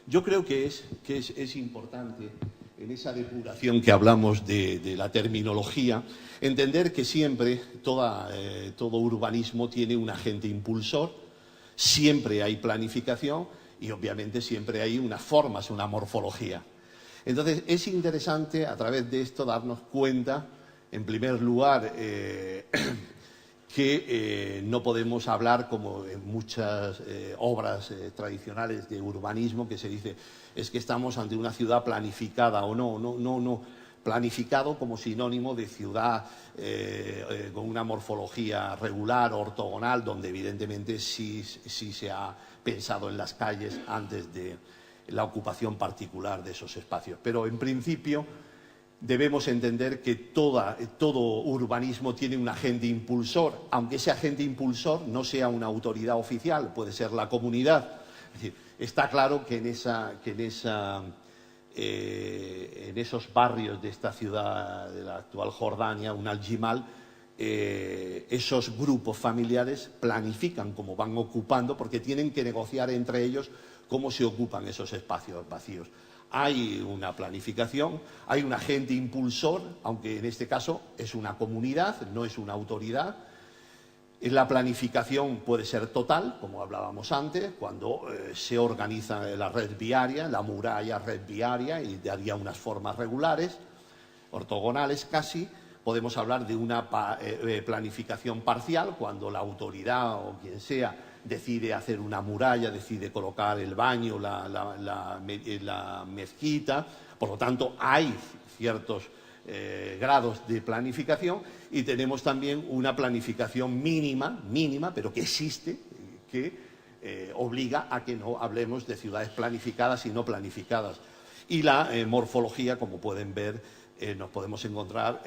A: Yo creo que es importante en esa depuración que hablamos de la terminología, entender que siempre todo urbanismo tiene un agente impulsor, siempre hay planificación y obviamente siempre hay unas formas, una morfología. Entonces es interesante a través de esto darnos cuenta, en primer lugar, que no podemos hablar como en muchas obras tradicionales de urbanismo que se dice es que estamos ante una ciudad planificada o no. Planificado como sinónimo de ciudad con una morfología regular, ortogonal, donde evidentemente sí se ha pensado en las calles antes de la ocupación particular de esos espacios. Pero en principio debemos entender que todo urbanismo tiene un agente impulsor, aunque ese agente impulsor no sea una autoridad oficial, puede ser la comunidad. Es decir, está claro que en esos barrios de esta ciudad, de la actual Jordania, un Aljimal, esos grupos familiares planifican cómo van ocupando, porque tienen que negociar entre ellos cómo se ocupan esos espacios vacíos. Hay una planificación, hay un agente impulsor, aunque en este caso es una comunidad, no es una autoridad. La planificación puede ser total, como hablábamos antes, cuando se organiza la red viaria, la muralla red viaria, y daría unas formas regulares, ortogonales casi. Podemos hablar de una planificación parcial, cuando la autoridad o quien sea decide hacer una muralla, decide colocar el baño, la mezquita. Por lo tanto, hay ciertos grados de planificación y tenemos también una planificación mínima, pero que existe, que obliga a que no hablemos de ciudades planificadas y no planificadas. Y la morfología, como pueden ver, nos podemos encontrar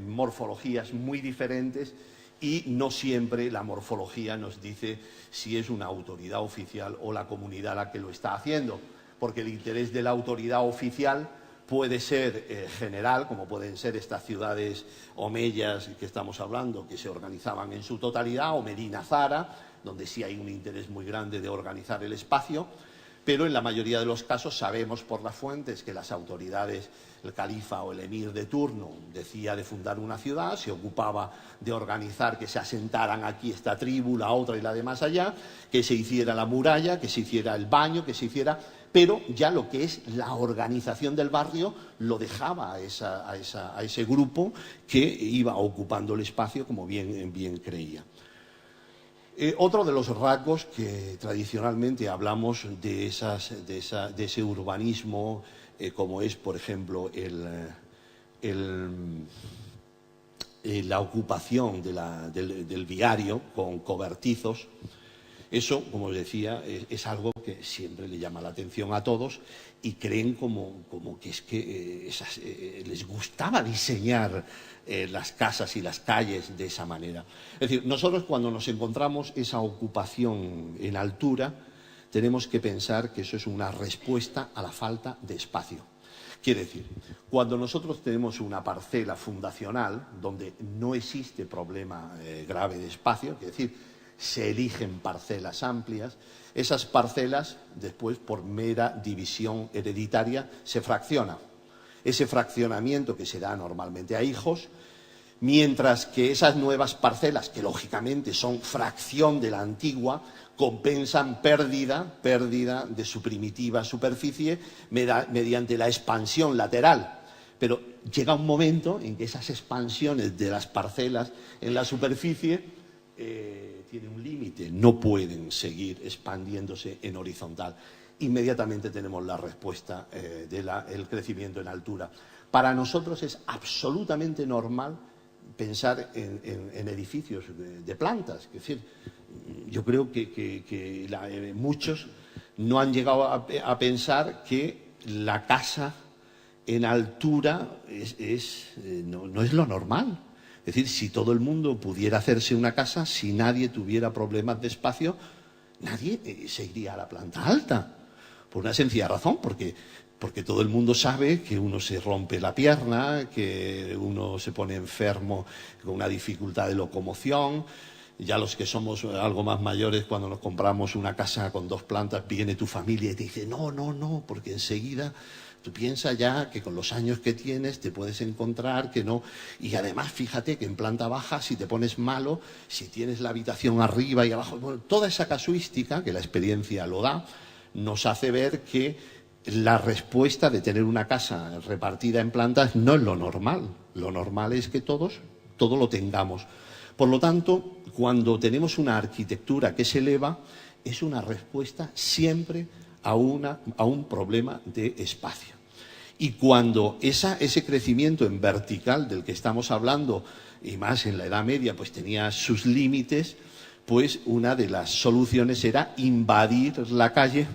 A: morfologías muy diferentes y no siempre la morfología nos dice si es una autoridad oficial o la comunidad la que lo está haciendo, porque el interés de la autoridad oficial puede ser general, como pueden ser estas ciudades omeyas que estamos hablando, que se organizaban en su totalidad, o Medina Zara, donde sí hay un interés muy grande de organizar el espacio, pero en la mayoría de los casos sabemos por las fuentes que las autoridades, el califa o el emir de turno, decía de fundar una ciudad, se ocupaba de organizar que se asentaran aquí esta tribu, la otra y la de más allá, que se hiciera la muralla, que se hiciera el baño, que se hiciera... Pero ya lo que es la organización del barrio lo dejaba a ese grupo que iba ocupando el espacio como bien creía. Otro de los rasgos que tradicionalmente hablamos de ese urbanismo, como es, por ejemplo, la ocupación del viario con cobertizos, eso, como os decía, es algo que siempre le llama la atención a todos y creen como que es que les gustaba diseñar las casas y las calles de esa manera. Es decir, nosotros cuando nos encontramos esa ocupación en altura, tenemos que pensar que eso es una respuesta a la falta de espacio. Quiere decir, cuando nosotros tenemos una parcela fundacional donde no existe problema grave de espacio, es decir, se eligen parcelas amplias, esas parcelas después por mera división hereditaria se fracciona. Ese fraccionamiento que se da normalmente a hijos, mientras que esas nuevas parcelas, que lógicamente son fracción de la antigua, compensan pérdida de su primitiva superficie mediante la expansión lateral. Pero llega un momento en que esas expansiones de las parcelas en la superficie tiene un límite, no pueden seguir expandiéndose en horizontal. Inmediatamente tenemos la respuesta del crecimiento en altura. Para nosotros es absolutamente normal pensar en edificios de plantas. Es decir, yo creo que muchos no han llegado a pensar que la casa en altura no es lo normal. Es decir, si todo el mundo pudiera hacerse una casa, si nadie tuviera problemas de espacio, nadie se iría a la planta alta. Por una sencilla razón, porque todo el mundo sabe que uno se rompe la pierna, que uno se pone enfermo con una dificultad de locomoción. Ya los que somos algo más mayores, cuando nos compramos una casa con 2 plantas, viene tu familia y te dice no, porque enseguida Tú piensas ya que con los años que tienes te puedes encontrar que no. Y además, fíjate que en planta baja, si te pones malo, si tienes la habitación arriba y abajo, bueno, toda esa casuística, que la experiencia lo da, nos hace ver que la respuesta de tener una casa repartida en plantas no es lo normal. Lo normal es que todo lo tengamos. Por lo tanto, cuando tenemos una arquitectura que se eleva, es una respuesta siempre a un problema de espacio. Y cuando ese crecimiento en vertical del que estamos hablando, y más en la Edad Media, pues tenía sus límites, pues una de las soluciones era invadir la calle,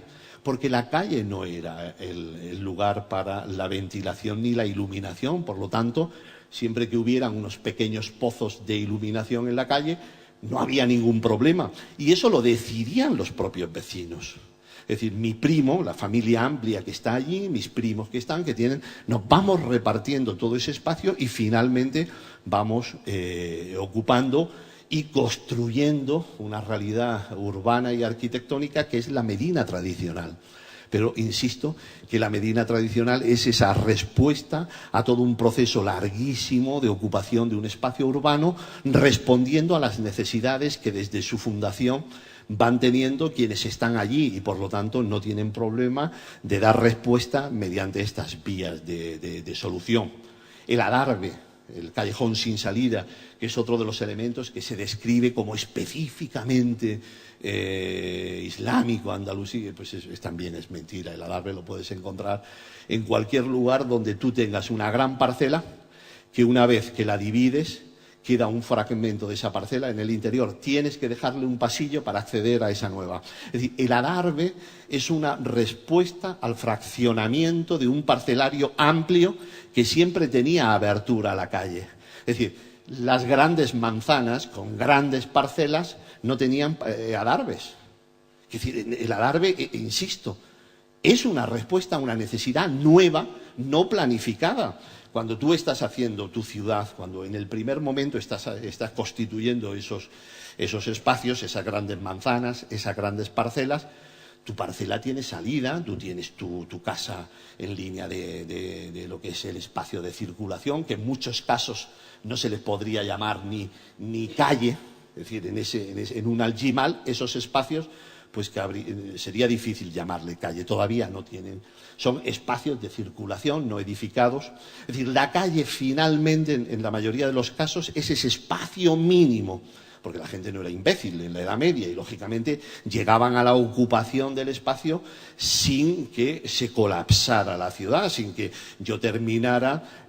A: porque la calle no era el lugar para la ventilación ni la iluminación. Por lo tanto, siempre que hubieran unos pequeños pozos de iluminación en la calle, no había ningún problema. Y eso lo decidían los propios vecinos. Es decir, mi primo, la familia amplia que está allí, mis primos que están, que tienen, nos vamos repartiendo todo ese espacio y finalmente vamos ocupando y construyendo una realidad urbana y arquitectónica que es la Medina tradicional. Pero insisto que la Medina tradicional es esa respuesta a todo un proceso larguísimo de ocupación de un espacio urbano, respondiendo a las necesidades que desde su fundación van teniendo quienes están allí y por lo tanto no tienen problema de dar respuesta mediante estas vías de solución. El adarve, el callejón sin salida, que es otro de los elementos que se describe como específicamente islámico, andalusí, pues también es mentira. El adarve lo puedes encontrar en cualquier lugar donde tú tengas una gran parcela, que una vez que la divides, queda un fragmento de esa parcela en el interior. Tienes que dejarle un pasillo para acceder a esa nueva. Es decir, el adarve es una respuesta al fraccionamiento de un parcelario amplio que siempre tenía abertura a la calle. Es decir, las grandes manzanas con grandes parcelas no tenían adarves. Es decir, el adarve, insisto, es una respuesta a una necesidad nueva, no planificada. Cuando tú estás haciendo tu ciudad, cuando en el primer momento estás constituyendo esos espacios, esas grandes manzanas, esas grandes parcelas, tu parcela tiene salida, tú tienes tu casa en línea de lo que es el espacio de circulación, que en muchos casos no se les podría llamar ni calle, es decir, en un aljimal esos espacios pues que sería difícil llamarle calle, todavía no tienen, son espacios de circulación no edificados. Es decir, la calle finalmente, en la mayoría de los casos, es ese espacio mínimo, porque la gente no era imbécil en la Edad Media y, lógicamente, llegaban a la ocupación del espacio sin que se colapsara la ciudad, sin que yo terminara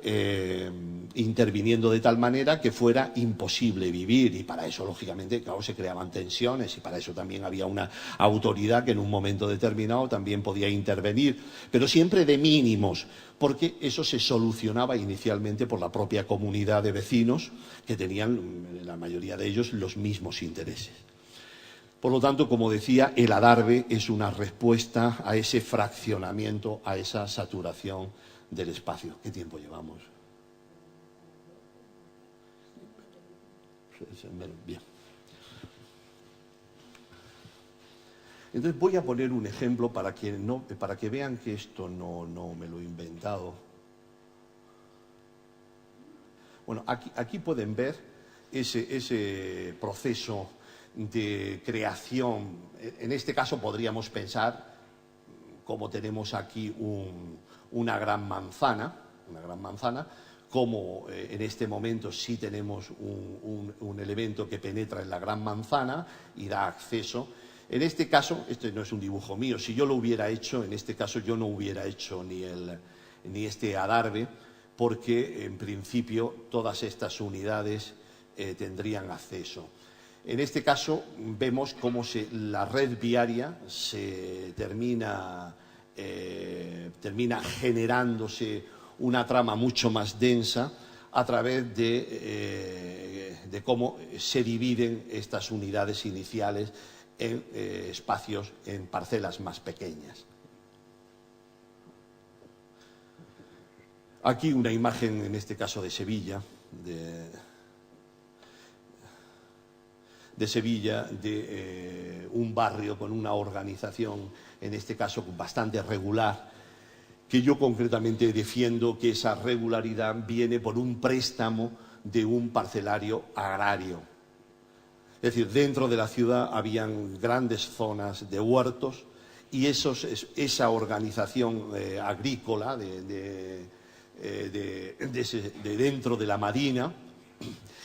A: interviniendo de tal manera que fuera imposible vivir. Y para eso, lógicamente, claro, se creaban tensiones y para eso también había una autoridad que en un momento determinado también podía intervenir, pero siempre de mínimos, porque eso se solucionaba inicialmente por la propia comunidad de vecinos que tenían, la mayoría de ellos, los mismos intereses. Por lo tanto, como decía, el adarve es una respuesta a ese fraccionamiento, a esa saturación del espacio. ¿Qué tiempo llevamos? Bien. Entonces voy a poner un ejemplo para que vean que esto no me lo he inventado. Bueno, aquí pueden ver ese proceso de creación. En este caso podríamos pensar, como tenemos aquí una gran manzana, como en este momento sí tenemos un elemento que penetra en la gran manzana y da acceso. En este caso, este no es un dibujo mío, si yo lo hubiera hecho, en este caso yo no hubiera hecho ni este adarve, porque en principio todas estas unidades tendrían acceso. En este caso vemos cómo la red viaria se termina generándose una trama mucho más densa a través de cómo se dividen estas unidades iniciales en espacios, en parcelas más pequeñas. Aquí una imagen, en este caso de Sevilla, de un barrio con una organización, en este caso bastante regular, que yo concretamente defiendo que esa regularidad viene por un préstamo de un parcelario agrario. Es decir, dentro de la ciudad habían grandes zonas de huertos y esa organización agrícola de dentro de la Marina.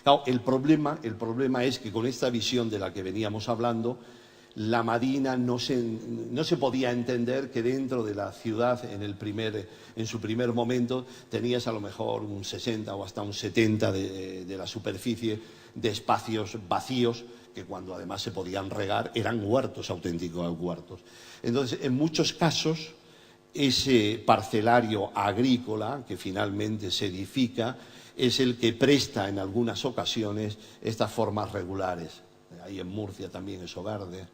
A: Claro, el problema es que con esta visión de la que veníamos hablando, la Marina no se podía entender que dentro de la ciudad en su primer momento tenías a lo mejor un 60 o hasta un 70 de la superficie de espacios vacíos que cuando además se podían regar eran huertos, auténticos huertos. Entonces, en muchos casos, ese parcelario agrícola que finalmente se edifica es el que presta en algunas ocasiones estas formas regulares. Ahí en Murcia también eso verde.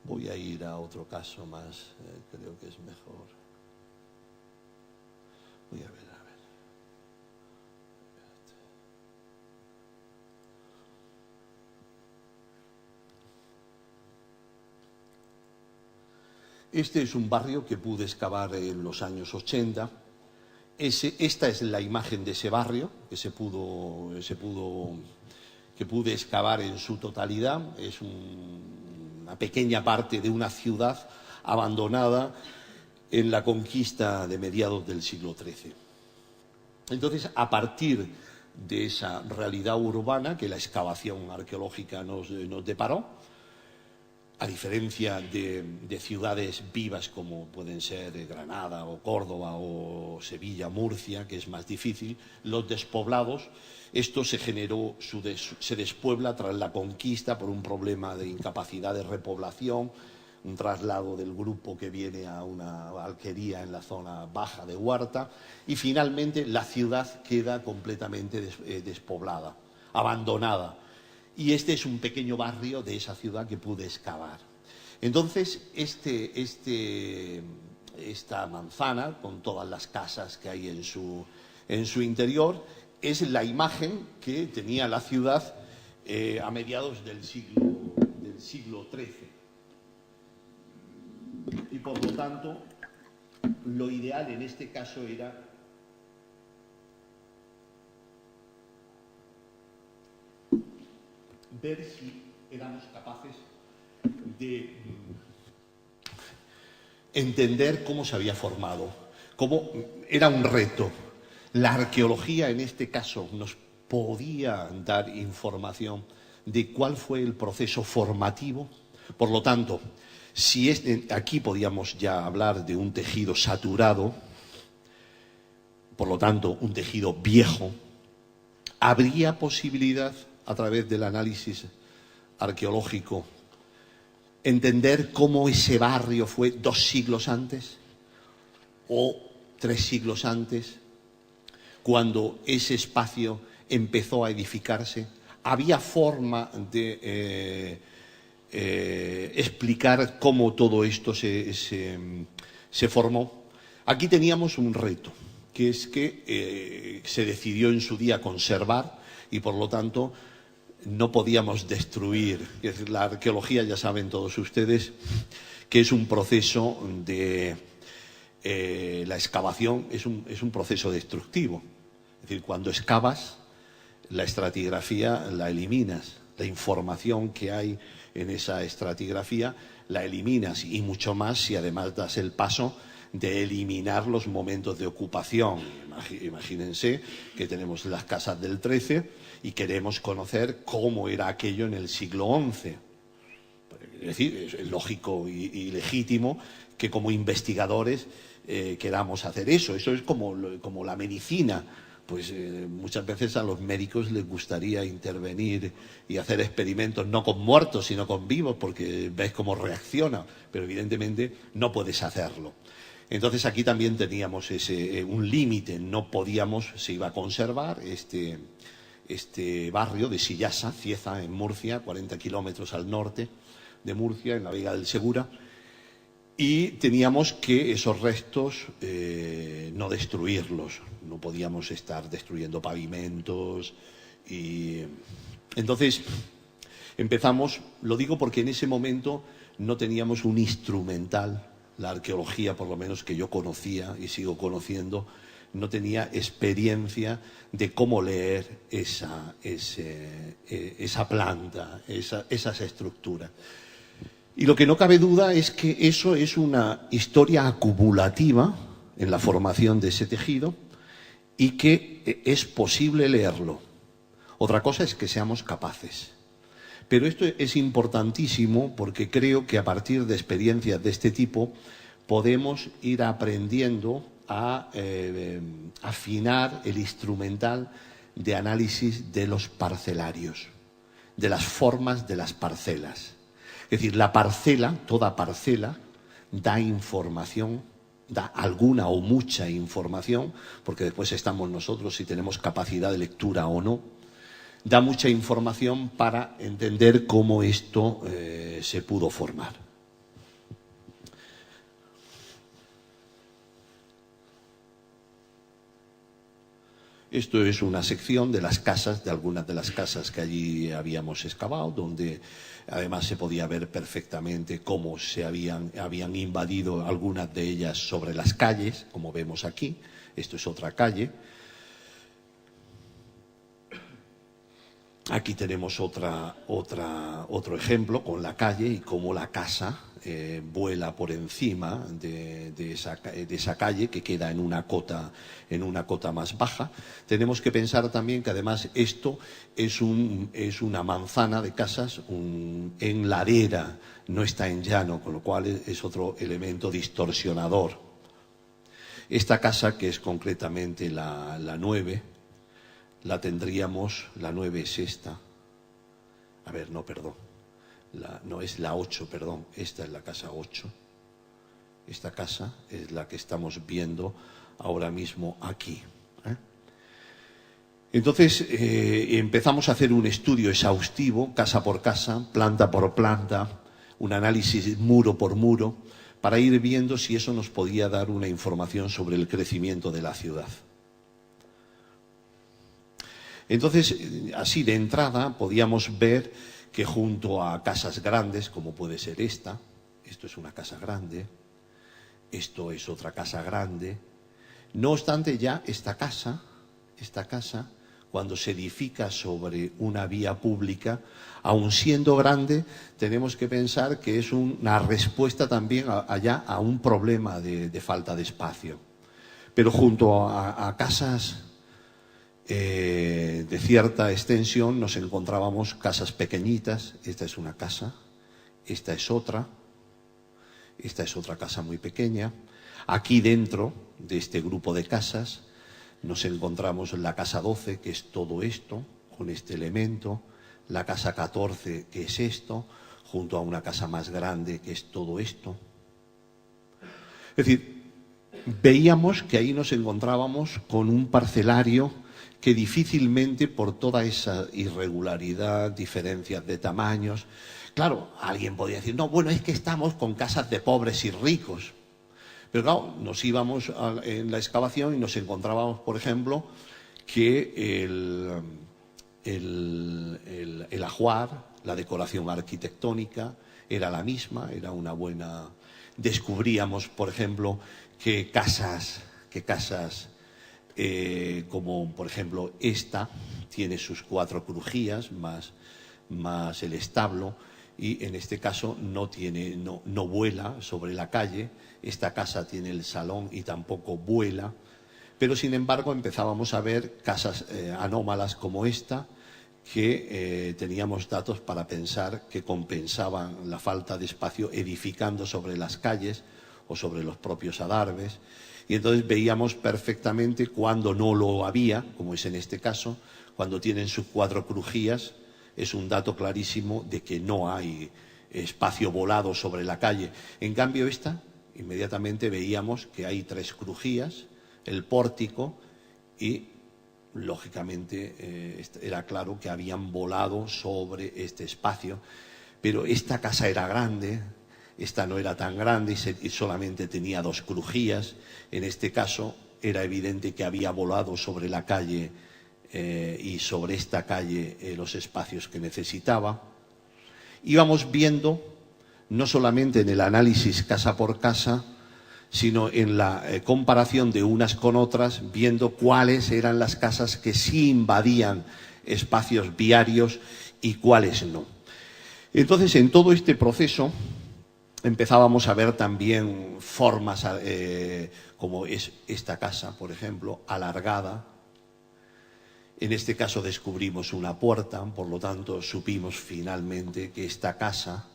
A: Voy a ir a otro caso más, creo que es mejor. Voy a ver. Este es un barrio que pude excavar en los años 80. Esta es la imagen de ese barrio que pude excavar en su totalidad. Es una pequeña parte de una ciudad abandonada en la conquista de mediados del siglo XIII. Entonces, a partir de esa realidad urbana que la excavación arqueológica nos deparó, a diferencia de ciudades vivas como pueden ser Granada o Córdoba o Sevilla, Murcia, que es más difícil, los despoblados, esto se despuebla tras la conquista por un problema de incapacidad de repoblación, un traslado del grupo que viene a una alquería en la zona baja de Huarta y finalmente la ciudad queda completamente despoblada, abandonada. Y este es un pequeño barrio de esa ciudad que pude excavar. Entonces, esta manzana, con todas las casas que hay en su interior, es la imagen que tenía la ciudad a mediados del siglo XIII. Y por lo tanto, lo ideal en este caso era ver si éramos capaces de entender cómo se había formado, cómo era un reto. La arqueología en este caso nos podía dar información de cuál fue el proceso formativo. Por lo tanto, si aquí podíamos ya hablar de un tejido saturado, por lo tanto un tejido viejo, ¿habría posibilidad a través del análisis arqueológico entender cómo ese barrio fue 2 siglos antes o 3 siglos antes, cuando ese espacio empezó a edificarse? ¿Había forma de explicar cómo todo esto se formó? Aquí teníamos un reto, que es que se decidió en su día conservar y por lo tanto no podíamos destruir. Es decir, la arqueología, ya saben todos ustedes, que es un proceso de... la excavación es un proceso destructivo. Es decir, cuando excavas, la estratigrafía la eliminas. La información que hay en esa estratigrafía la eliminas y mucho más si además das el paso de eliminar los momentos de ocupación. Imagínense que tenemos las casas del XIII y queremos conocer cómo era aquello en el siglo XI. Es decir, es lógico y legítimo que como investigadores queramos hacer eso. Eso es como la medicina. Pues muchas veces a los médicos les gustaría intervenir y hacer experimentos no con muertos, sino con vivos, porque ves cómo reacciona, pero evidentemente no puedes hacerlo. Entonces aquí también teníamos un límite, no podíamos, se iba a conservar este barrio de Sillasa, Cieza, en Murcia, 40 kilómetros al norte de Murcia, en la Vega del Segura, y teníamos que esos restos no destruirlos, no podíamos estar destruyendo pavimentos. Y entonces empezamos, lo digo porque en ese momento no teníamos un instrumental. La arqueología, por lo menos que yo conocía y sigo conociendo, no tenía experiencia de cómo leer esa planta, esas estructuras. Y lo que no cabe duda es que eso es una historia acumulativa en la formación de ese tejido y que es posible leerlo. Otra cosa es que seamos capaces. Pero esto es importantísimo porque creo que a partir de experiencias de este tipo podemos ir aprendiendo a afinar el instrumental de análisis de los parcelarios, de las formas de las parcelas. Es decir, la parcela, toda parcela, da información, da alguna o mucha información, porque después estamos nosotros si tenemos capacidad de lectura o no. Da mucha información para entender cómo esto se pudo formar. Esto es una sección de las casas, de algunas de las casas que allí habíamos excavado, donde además se podía ver perfectamente cómo se habían invadido algunas de ellas sobre las calles, como vemos aquí. Esto es otra calle. Aquí tenemos otro ejemplo con la calle y cómo la casa vuela por encima de esa calle que queda en una cota más baja. Tenemos que pensar también que además esto es una manzana de casas en ladera, no está en llano, con lo cual es otro elemento distorsionador. Esta casa, que es concretamente la 9, la tendríamos, la 9 es esta. A ver, no, perdón. No es la 8, perdón. Esta es la casa 8. Esta casa es la que estamos viendo ahora mismo aquí. Entonces empezamos a hacer un estudio exhaustivo, casa por casa, planta por planta, un análisis muro por muro, para ir viendo si eso nos podía dar una información sobre el crecimiento de la ciudad. Entonces, así de entrada, podíamos ver que junto a casas grandes, como puede ser esta, esto es una casa grande, esto es otra casa grande, no obstante ya esta casa, cuando se edifica sobre una vía pública, aun siendo grande, tenemos que pensar que es una respuesta también allá a un problema de falta de espacio. Pero junto a casas de cierta extensión nos encontrábamos casas pequeñitas. Esta es una casa, esta es otra casa muy pequeña. Aquí dentro de este grupo de casas nos encontramos la casa 12, que es todo esto, con este elemento, la casa 14, que es esto, junto a una casa más grande, que es todo esto. Es decir, veíamos que ahí nos encontrábamos con un parcelario que difícilmente, por toda esa irregularidad, diferencias de tamaños, claro, alguien podría decir, no, bueno, es que estamos con casas de pobres y ricos. Pero claro, nos íbamos en la excavación y nos encontrábamos, por ejemplo, que el ajuar, la decoración arquitectónica, era la misma, era una buena. Descubríamos, por ejemplo, que casas como por ejemplo esta tiene sus 4 crujías más el establo, y en este caso no vuela sobre la calle. Esta casa tiene el salón y tampoco vuela, pero sin embargo empezábamos a ver casas anómalas como esta, que teníamos datos para pensar que compensaban la falta de espacio edificando sobre las calles o sobre los propios adarves. Y entonces veíamos perfectamente cuando no lo había, como es en este caso, cuando tienen sus 4 crujías, es un dato clarísimo de que no hay espacio volado sobre la calle. En cambio esta, inmediatamente veíamos que hay 3 crujías, el pórtico, y lógicamente era claro que habían volado sobre este espacio. Pero esta casa era grande, esta no era tan grande y solamente tenía 2 crujías. En este caso era evidente que había volado sobre la calle y sobre esta calle los espacios que necesitaba. Íbamos viendo no solamente en el análisis casa por casa, sino en la comparación de unas con otras, viendo cuáles eran las casas que sí invadían espacios viarios y cuáles no. Entonces, en todo este proceso empezábamos a ver también formas, como es esta casa, por ejemplo, alargada. En este caso descubrimos una puerta, por lo tanto supimos finalmente que esta casa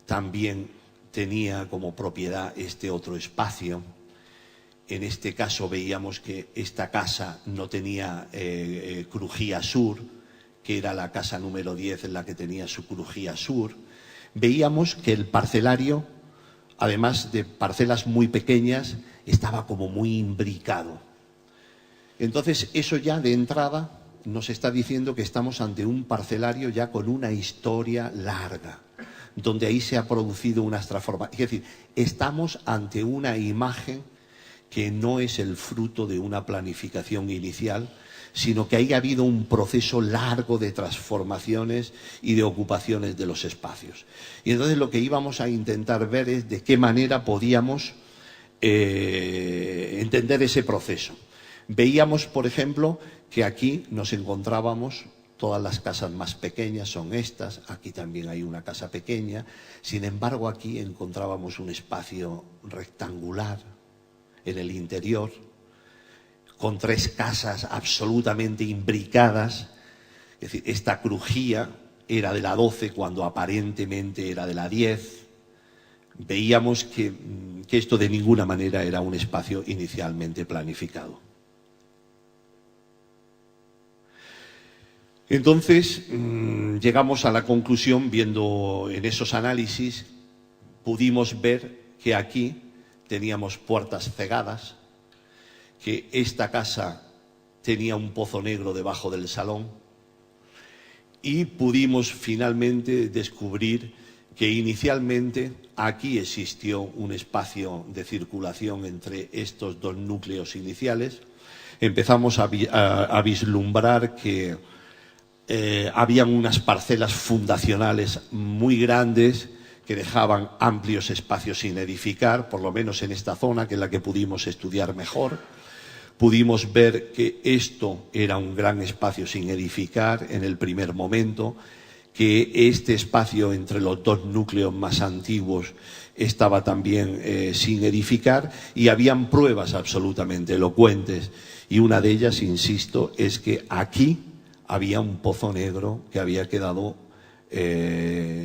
A: también tenía como propiedad este otro espacio. En este caso veíamos que esta casa no tenía crujía sur, que era la casa número 10 en la que tenía su crujía sur. Veíamos que el parcelario, además de parcelas muy pequeñas, estaba como muy imbricado. Entonces, eso ya de entrada nos está diciendo que estamos ante un parcelario ya con una historia larga, donde ahí se ha producido unas transformaciones. Es decir, estamos ante una imagen que no es el fruto de una planificación inicial, sino que ahí ha habido un proceso largo de transformaciones y de ocupaciones de los espacios. Y entonces lo que íbamos a intentar ver es de qué manera podíamos entender ese proceso. Veíamos, por ejemplo, que aquí nos encontrábamos, todas las casas más pequeñas son estas, aquí también hay una casa pequeña, sin embargo aquí encontrábamos un espacio rectangular en el interior, con 3 casas absolutamente imbricadas. Es decir, esta crujía era de la 12 cuando aparentemente era de la 10. Veíamos que esto de ninguna manera era un espacio inicialmente planificado. Entonces, llegamos a la conclusión, viendo en esos análisis, pudimos ver que aquí teníamos puertas cegadas, que esta casa tenía un pozo negro debajo del salón, y pudimos finalmente descubrir que inicialmente aquí existió un espacio de circulación entre estos 2 núcleos iniciales. Empezamos a vislumbrar que habían unas parcelas fundacionales muy grandes que dejaban amplios espacios sin edificar, por lo menos en esta zona, que es la que pudimos estudiar mejor. Pudimos ver que esto era un gran espacio sin edificar en el primer momento, que este espacio entre los 2 núcleos más antiguos estaba también sin edificar, y habían pruebas absolutamente elocuentes. Y una de ellas, insisto, es que aquí había un pozo negro que había quedado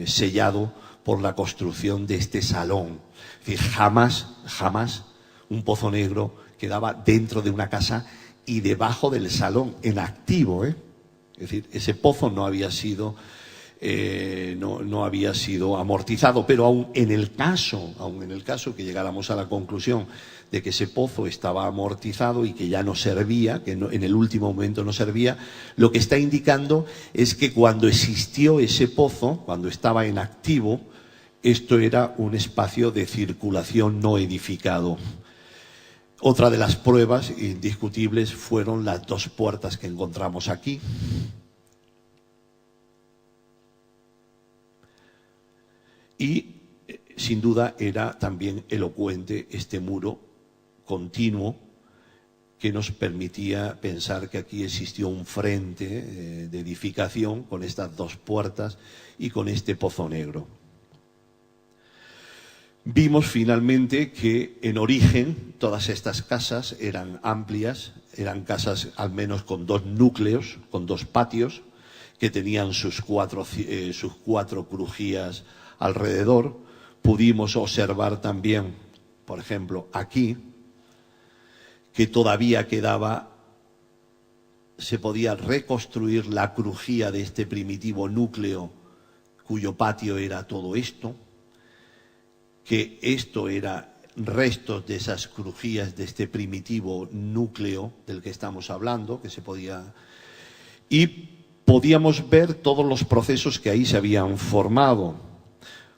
A: sellado por la construcción de este salón. Es decir, jamás un pozo negro quedaba dentro de una casa y debajo del salón, en activo, Es decir, ese pozo no había sido amortizado, pero aún en el caso que llegáramos a la conclusión de que ese pozo estaba amortizado y que ya no servía, que en el último momento no servía, lo que está indicando es que cuando existió ese pozo, cuando estaba en activo, esto era un espacio de circulación no edificado. Otra de las pruebas indiscutibles fueron las 2 puertas que encontramos aquí. Y sin duda era también elocuente este muro continuo que nos permitía pensar que aquí existió un frente de edificación con estas 2 puertas y con este pozo negro. Vimos finalmente que en origen todas estas casas eran amplias, eran casas al menos con 2 núcleos, con 2 patios, que tenían sus 4 crujías alrededor. Pudimos observar también, por ejemplo, aquí, que todavía se podía reconstruir la crujía de este primitivo núcleo, cuyo patio era todo esto, que esto era restos de esas crujías de este primitivo núcleo del que estamos hablando, que se podía... Y podíamos ver todos los procesos que ahí se habían formado.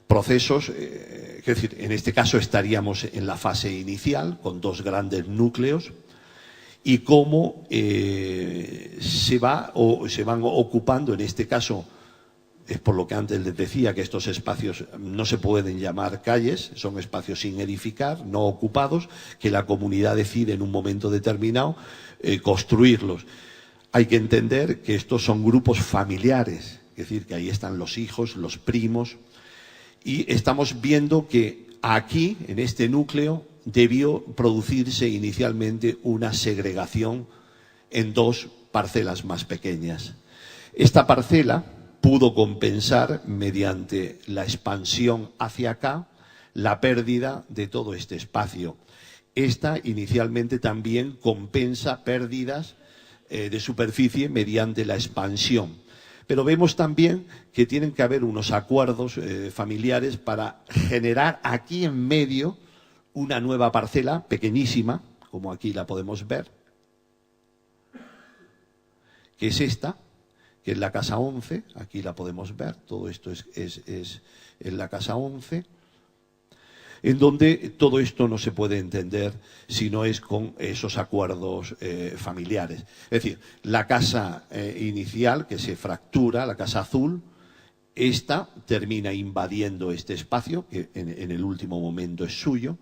A: Procesos, es decir, en este caso estaríamos en la fase inicial, con 2 grandes núcleos, y cómo se van ocupando, en este caso, Es por lo que antes les decía que estos espacios no se pueden llamar calles, son espacios sin edificar, no ocupados, que la comunidad decide en un momento determinado construirlos. Hay que entender que estos son grupos familiares, es decir, que ahí están los hijos, los primos, y estamos viendo que aquí, en este núcleo, debió producirse inicialmente una segregación en dos parcelas más pequeñas. Esta parcela pudo compensar, mediante la expansión hacia acá, la pérdida de todo este espacio. Esta inicialmente también compensa pérdidas de superficie mediante la expansión. Pero vemos también que tienen que haber unos acuerdos familiares para generar aquí en medio una nueva parcela pequeñísima, como aquí la podemos ver, que es esta, que es la casa 11, aquí la podemos ver, todo esto es la casa 11, en donde todo esto no se puede entender si no es con esos acuerdos familiares. Es decir, la casa inicial que se fractura, la casa azul, esta termina invadiendo este espacio, que en el último momento es suyo,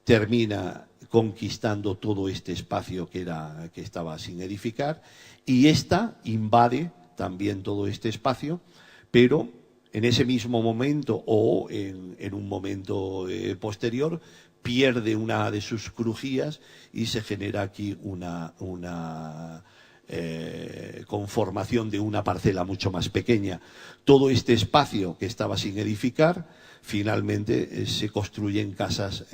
A: termina conquistando todo este espacio que estaba sin edificar, y esta invade también todo este espacio, pero en ese mismo momento o en un momento posterior pierde una de sus crujías y se genera aquí una conformación de una parcela mucho más pequeña. Todo este espacio que estaba sin edificar finalmente se construyen casas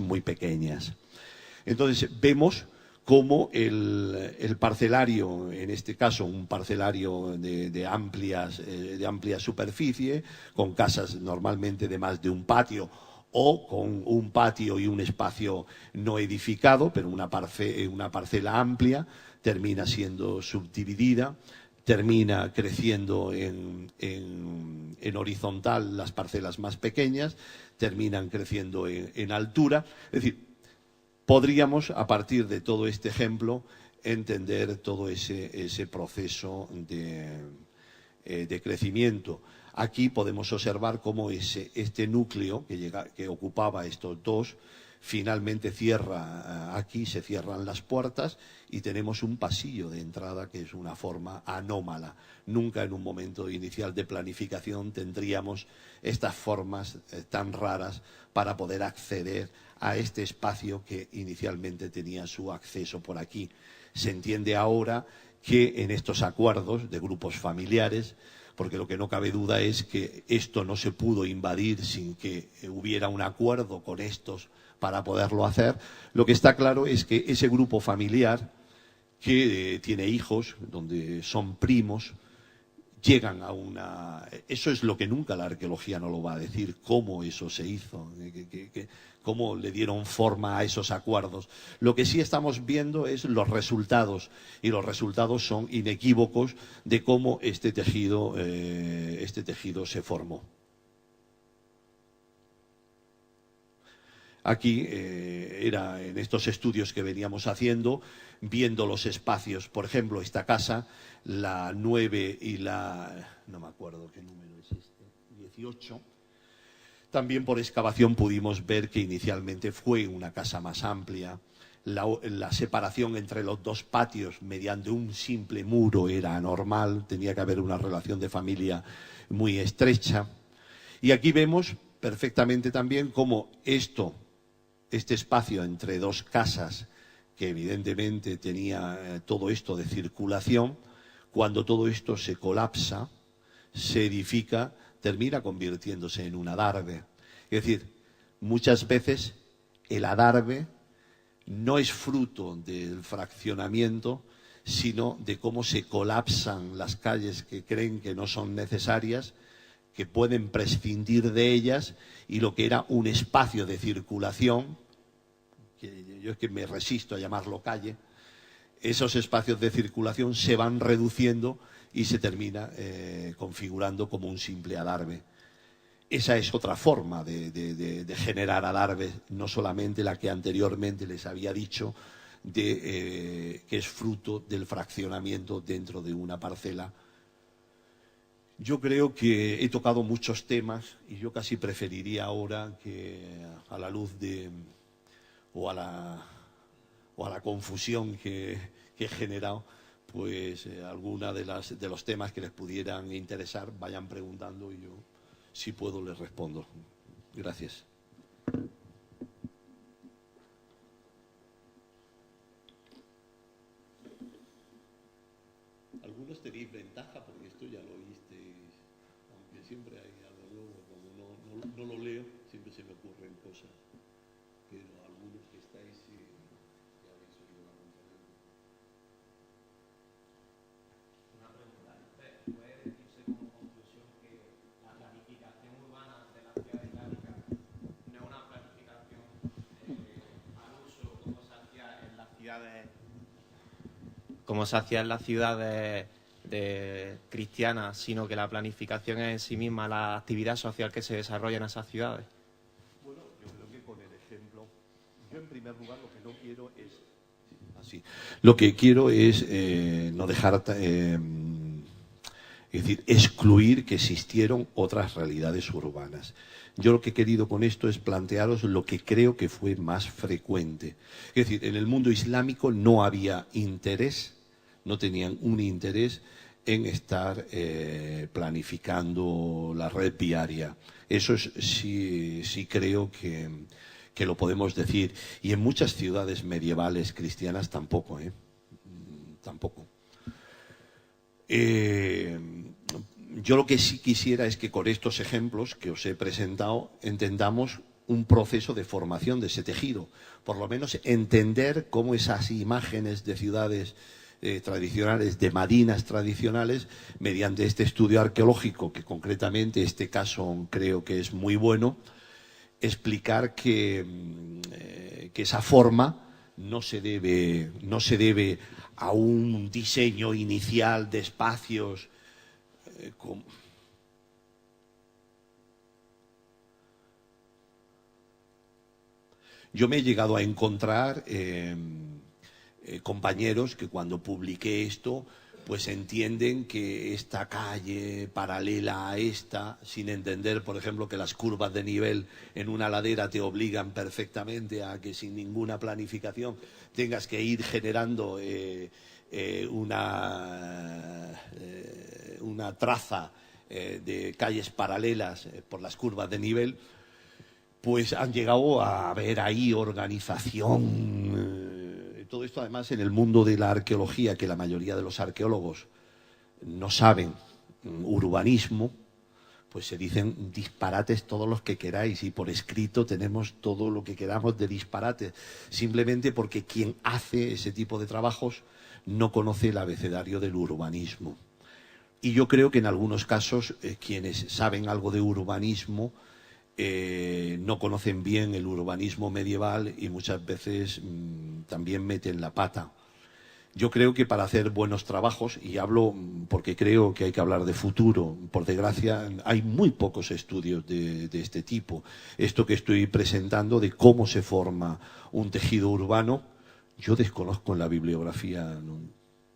A: muy pequeñas. Entonces vemos cómo el parcelario, en este caso un parcelario de amplia superficie, con casas normalmente de más de un patio o con un patio y un espacio no edificado, pero una parcela amplia, termina siendo subdividida, termina creciendo en horizontal las parcelas más pequeñas, terminan creciendo en altura. Es decir, podríamos, a partir de todo este ejemplo, entender todo ese proceso de crecimiento. Aquí podemos observar cómo este núcleo que ocupaba estos dos, finalmente cierra, aquí se cierran las puertas y tenemos un pasillo de entrada que es una forma anómala. Nunca en un momento inicial de planificación tendríamos estas formas tan raras para poder acceder a este espacio que inicialmente tenía su acceso por aquí. Se entiende ahora que en estos acuerdos de grupos familiares, porque lo que no cabe duda es que esto no se pudo invadir sin que hubiera un acuerdo con estos para poderlo hacer, lo que está claro es que ese grupo familiar que tiene hijos, donde son primos, llegan a una... Eso es lo que nunca la arqueología no lo va a decir, cómo eso se hizo, cómo le dieron forma a esos acuerdos. Lo que sí estamos viendo es los resultados, y los resultados son inequívocos de cómo este tejido se formó. Aquí era en estos estudios que veníamos haciendo, viendo los espacios, por ejemplo, esta casa, la 9 y la... no me acuerdo qué número es este, 18. También por excavación pudimos ver que inicialmente fue una casa más amplia. La separación entre los dos patios mediante un simple muro era anormal, tenía que haber una relación de familia muy estrecha. Y aquí vemos perfectamente también cómo este espacio entre dos casas, que evidentemente tenía todo esto de circulación, cuando todo esto se colapsa, se edifica, termina convirtiéndose en un adarve. Es decir, muchas veces el adarve no es fruto del fraccionamiento, sino de cómo se colapsan las calles que creen que no son necesarias, que pueden prescindir de ellas, y lo que era un espacio de circulación, que yo es que me resisto a llamarlo calle, esos espacios de circulación se van reduciendo y se termina configurando como un simple adarve. Esa es otra forma de generar adarves, no solamente la que anteriormente les había dicho, que es fruto del fraccionamiento dentro de una parcela Yo creo que he tocado muchos temas y yo casi preferiría ahora que a la luz de o a la confusión que he generado, pues alguna de los temas que les pudieran interesar vayan preguntando y yo, si puedo, les respondo. Gracias. Algunos tenéis ventaja porque esto ya lo oísteis, aunque siempre hay algo nuevo, como no lo leo, siempre se me ocurren cosas, pero algunos que estáis ya habéis oído la conferencia.
B: Una pregunta, ¿puede decirse como conclusión que la planificación urbana de la ciudad islámica no es una planificación al uso como se hacía en las ciudades cristianas, sino que la planificación es en sí misma la actividad social que se desarrolla en esas ciudades?
A: Bueno, yo creo que con el ejemplo, yo en primer lugar lo que no quiero es así. Lo que quiero es no dejar, es decir, excluir que existieron otras realidades urbanas. Yo lo que he querido con esto es plantearos lo que creo que fue más frecuente. Es decir, en el mundo islámico no había interés, no tenían un interés en estar planificando la red viaria. Eso sí creo que lo podemos decir. Y en muchas ciudades medievales cristianas tampoco, tampoco. Yo lo que sí quisiera es que con estos ejemplos que os he presentado entendamos un proceso de formación de ese tejido. Por lo menos entender cómo esas imágenes de ciudades tradicionales, de Madinas tradicionales, mediante este estudio arqueológico, que concretamente este caso creo que es muy bueno, explicar que esa forma no se debe a un diseño inicial de espacios Yo me he llegado a encontrar compañeros que cuando publiqué esto pues entienden que esta calle paralela a esta, sin entender, por ejemplo, que las curvas de nivel en una ladera te obligan perfectamente a que sin ninguna planificación tengas que ir generando una traza de calles paralelas por las curvas de nivel, pues han llegado a ver ahí organización. Todo esto además en el mundo de la arqueología, que la mayoría de los arqueólogos no saben urbanismo, pues se dicen disparates todos los que queráis y por escrito tenemos todo lo que queramos de disparates, simplemente porque quien hace ese tipo de trabajos no conoce el abecedario del urbanismo. Y yo creo que en algunos casos quienes saben algo de urbanismo no conocen bien el urbanismo medieval y muchas veces también meten la pata. Yo creo que para hacer buenos trabajos, y hablo porque creo que hay que hablar de futuro, por desgracia hay muy pocos estudios de este tipo. Esto que estoy presentando de cómo se forma un tejido urbano, yo desconozco en la bibliografía.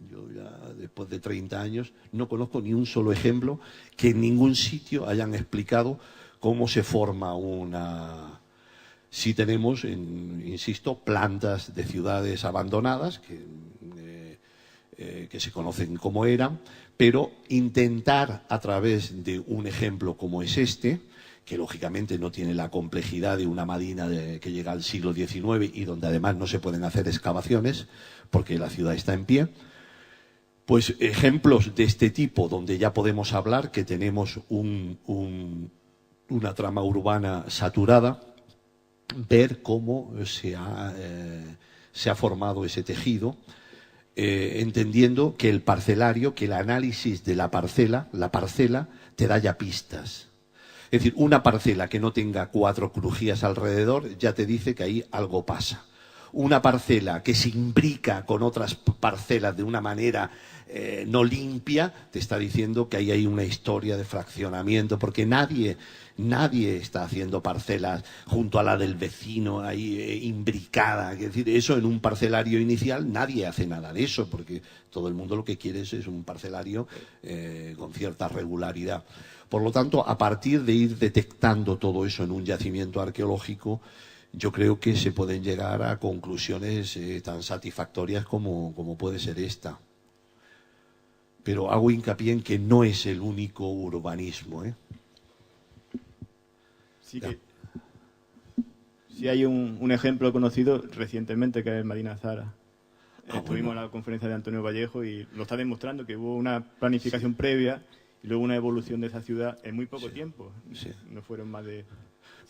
A: Yo ya después de 30 años no conozco ni un solo ejemplo que en ningún sitio hayan explicado cómo se forma una. Sí tenemos, insisto, plantas de ciudades abandonadas que se conocen como eran, pero intentar a través de un ejemplo como es este, que lógicamente no tiene la complejidad de una Madina que llega al siglo XIX y donde además no se pueden hacer excavaciones porque la ciudad está en pie, pues ejemplos de este tipo donde ya podemos hablar que tenemos una trama urbana saturada, ver cómo se ha formado ese tejido, entendiendo que el parcelario, que el análisis de la parcela te da ya pistas. Es decir, una parcela que no tenga 4 crujías alrededor ya te dice que ahí algo pasa. una parcela que se imbrica con otras parcelas de una manera no limpia, te está diciendo que ahí hay una historia de fraccionamiento, porque nadie está haciendo parcelas junto a la del vecino ahí imbricada. Es decir, eso en un parcelario inicial nadie hace nada de eso, porque todo el mundo lo que quiere es un parcelario con cierta regularidad. Por lo tanto, a partir de ir detectando todo eso en un yacimiento arqueológico, yo creo que se pueden llegar a conclusiones tan satisfactorias como puede ser esta. Pero hago hincapié en que no es el único urbanismo, ¿eh?
C: Sí, sí hay un ejemplo conocido recientemente, que es Medina Zara. Estuvimos en la conferencia de Antonio Vallejo y lo está demostrando, que hubo una planificación previa y luego una evolución de esa ciudad en muy poco tiempo.
A: Sí.
C: No fueron más de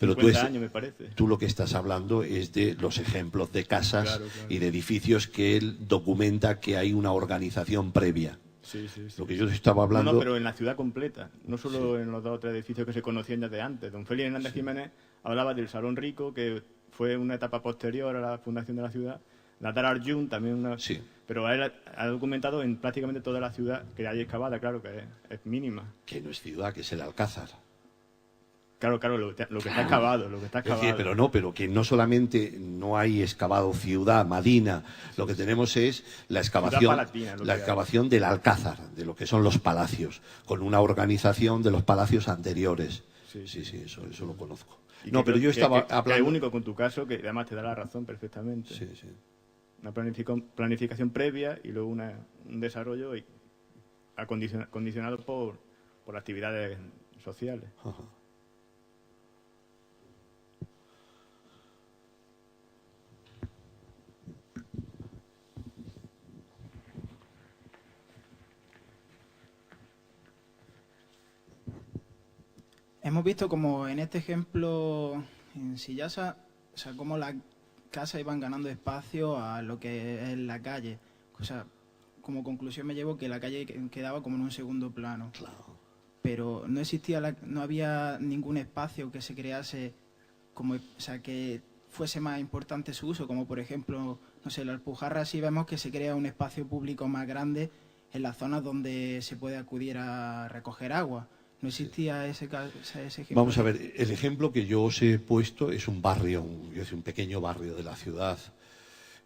C: 50
A: Pero
C: años, me parece.
A: Tú lo que estás hablando es de los ejemplos de casas,
C: Claro.
A: y de edificios que él documenta que hay una organización previa.
C: Sí.
A: Lo que yo estaba hablando...
C: No, pero en la ciudad completa, no solo en los 2 o 3 edificios que se conocían ya de antes. Don Félix Hernández Jiménez hablaba del Salón Rico, que fue una etapa posterior a la fundación de la ciudad. La Dar Arjun también
A: Sí.
C: Pero él ha documentado en prácticamente toda la ciudad que hay excavada, claro, que es mínima.
A: Que no es ciudad, que es el Alcázar.
C: Claro, lo que está excavado, lo que está
A: Es decir,
C: excavado.
A: pero que no solamente no hay excavado ciudad, Madina, lo que tenemos es la excavación del Alcázar, de lo que son los palacios, con una organización de los palacios anteriores. Sí, eso lo conozco. No, pero yo estaba hablando...
C: Que es único con tu caso, que además te da la razón perfectamente.
A: Sí.
C: Una planificación previa y luego un desarrollo condicionado por actividades sociales.
A: Ajá.
D: Hemos visto como en este ejemplo en Sillasa, o sea, cómo las casas iban ganando espacio a lo que es la calle. O sea, como conclusión me llevo que la calle quedaba como en un segundo plano.
A: Claro.
D: Pero no había ningún espacio que se crease, como, o sea, que fuese más importante su uso, como por ejemplo, no sé, la Alpujarra sí vemos que se crea un espacio público más grande en las zonas donde se puede acudir a recoger agua. ¿No existía ese ejemplo?
A: Vamos a ver, el ejemplo que yo os he puesto es un barrio, un pequeño barrio de la ciudad,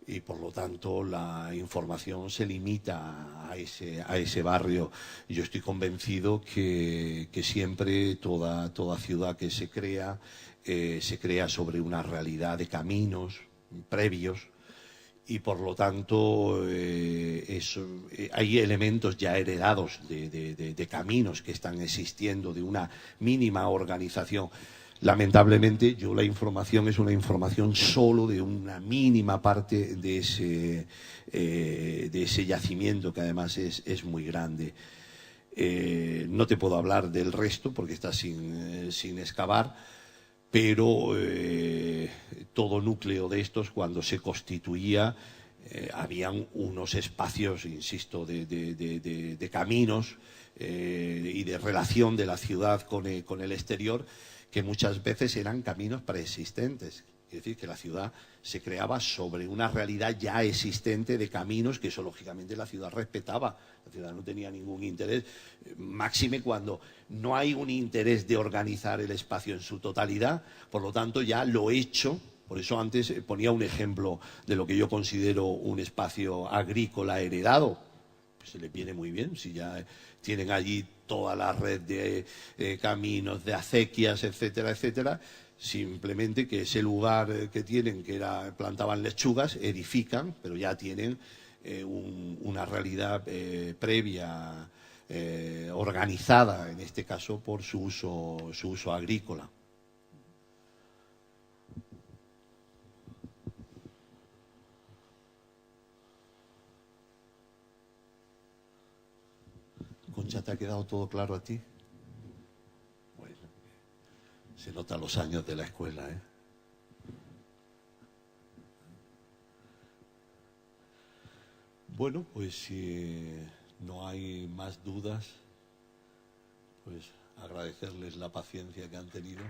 A: y por lo tanto la información se limita a ese barrio. Yo estoy convencido que siempre toda ciudad que se crea sobre una realidad de caminos previos, y por lo tanto hay elementos ya heredados de caminos que están existiendo, de una mínima organización. Lamentablemente, la información es una información solo de una mínima parte de ese yacimiento, que además es muy grande. No te puedo hablar del resto porque está sin excavar, pero todo núcleo de estos, cuando se constituía, habían unos espacios, insisto, de caminos y de relación de la ciudad con el exterior, que muchas veces eran caminos preexistentes. Es decir, que la ciudad se creaba sobre una realidad ya existente de caminos, que eso lógicamente la ciudad respetaba. La ciudad no tenía ningún interés, máxime cuando no hay un interés de organizar el espacio en su totalidad. Por lo tanto, ya lo hecho, por eso antes ponía un ejemplo de lo que yo considero un espacio agrícola heredado. Pues se les viene muy bien, si ya tienen allí toda la red de caminos, de acequias, etcétera, etcétera. Simplemente que ese lugar que tienen, que plantaban lechugas, edifican, pero ya tienen una realidad previa, organizada, en este caso por su uso agrícola. Concha, ¿te ha quedado todo claro a ti? Bueno, se notan los años de la escuela, ¿eh? Bueno, pues si no hay más dudas, pues agradecerles la paciencia que han tenido.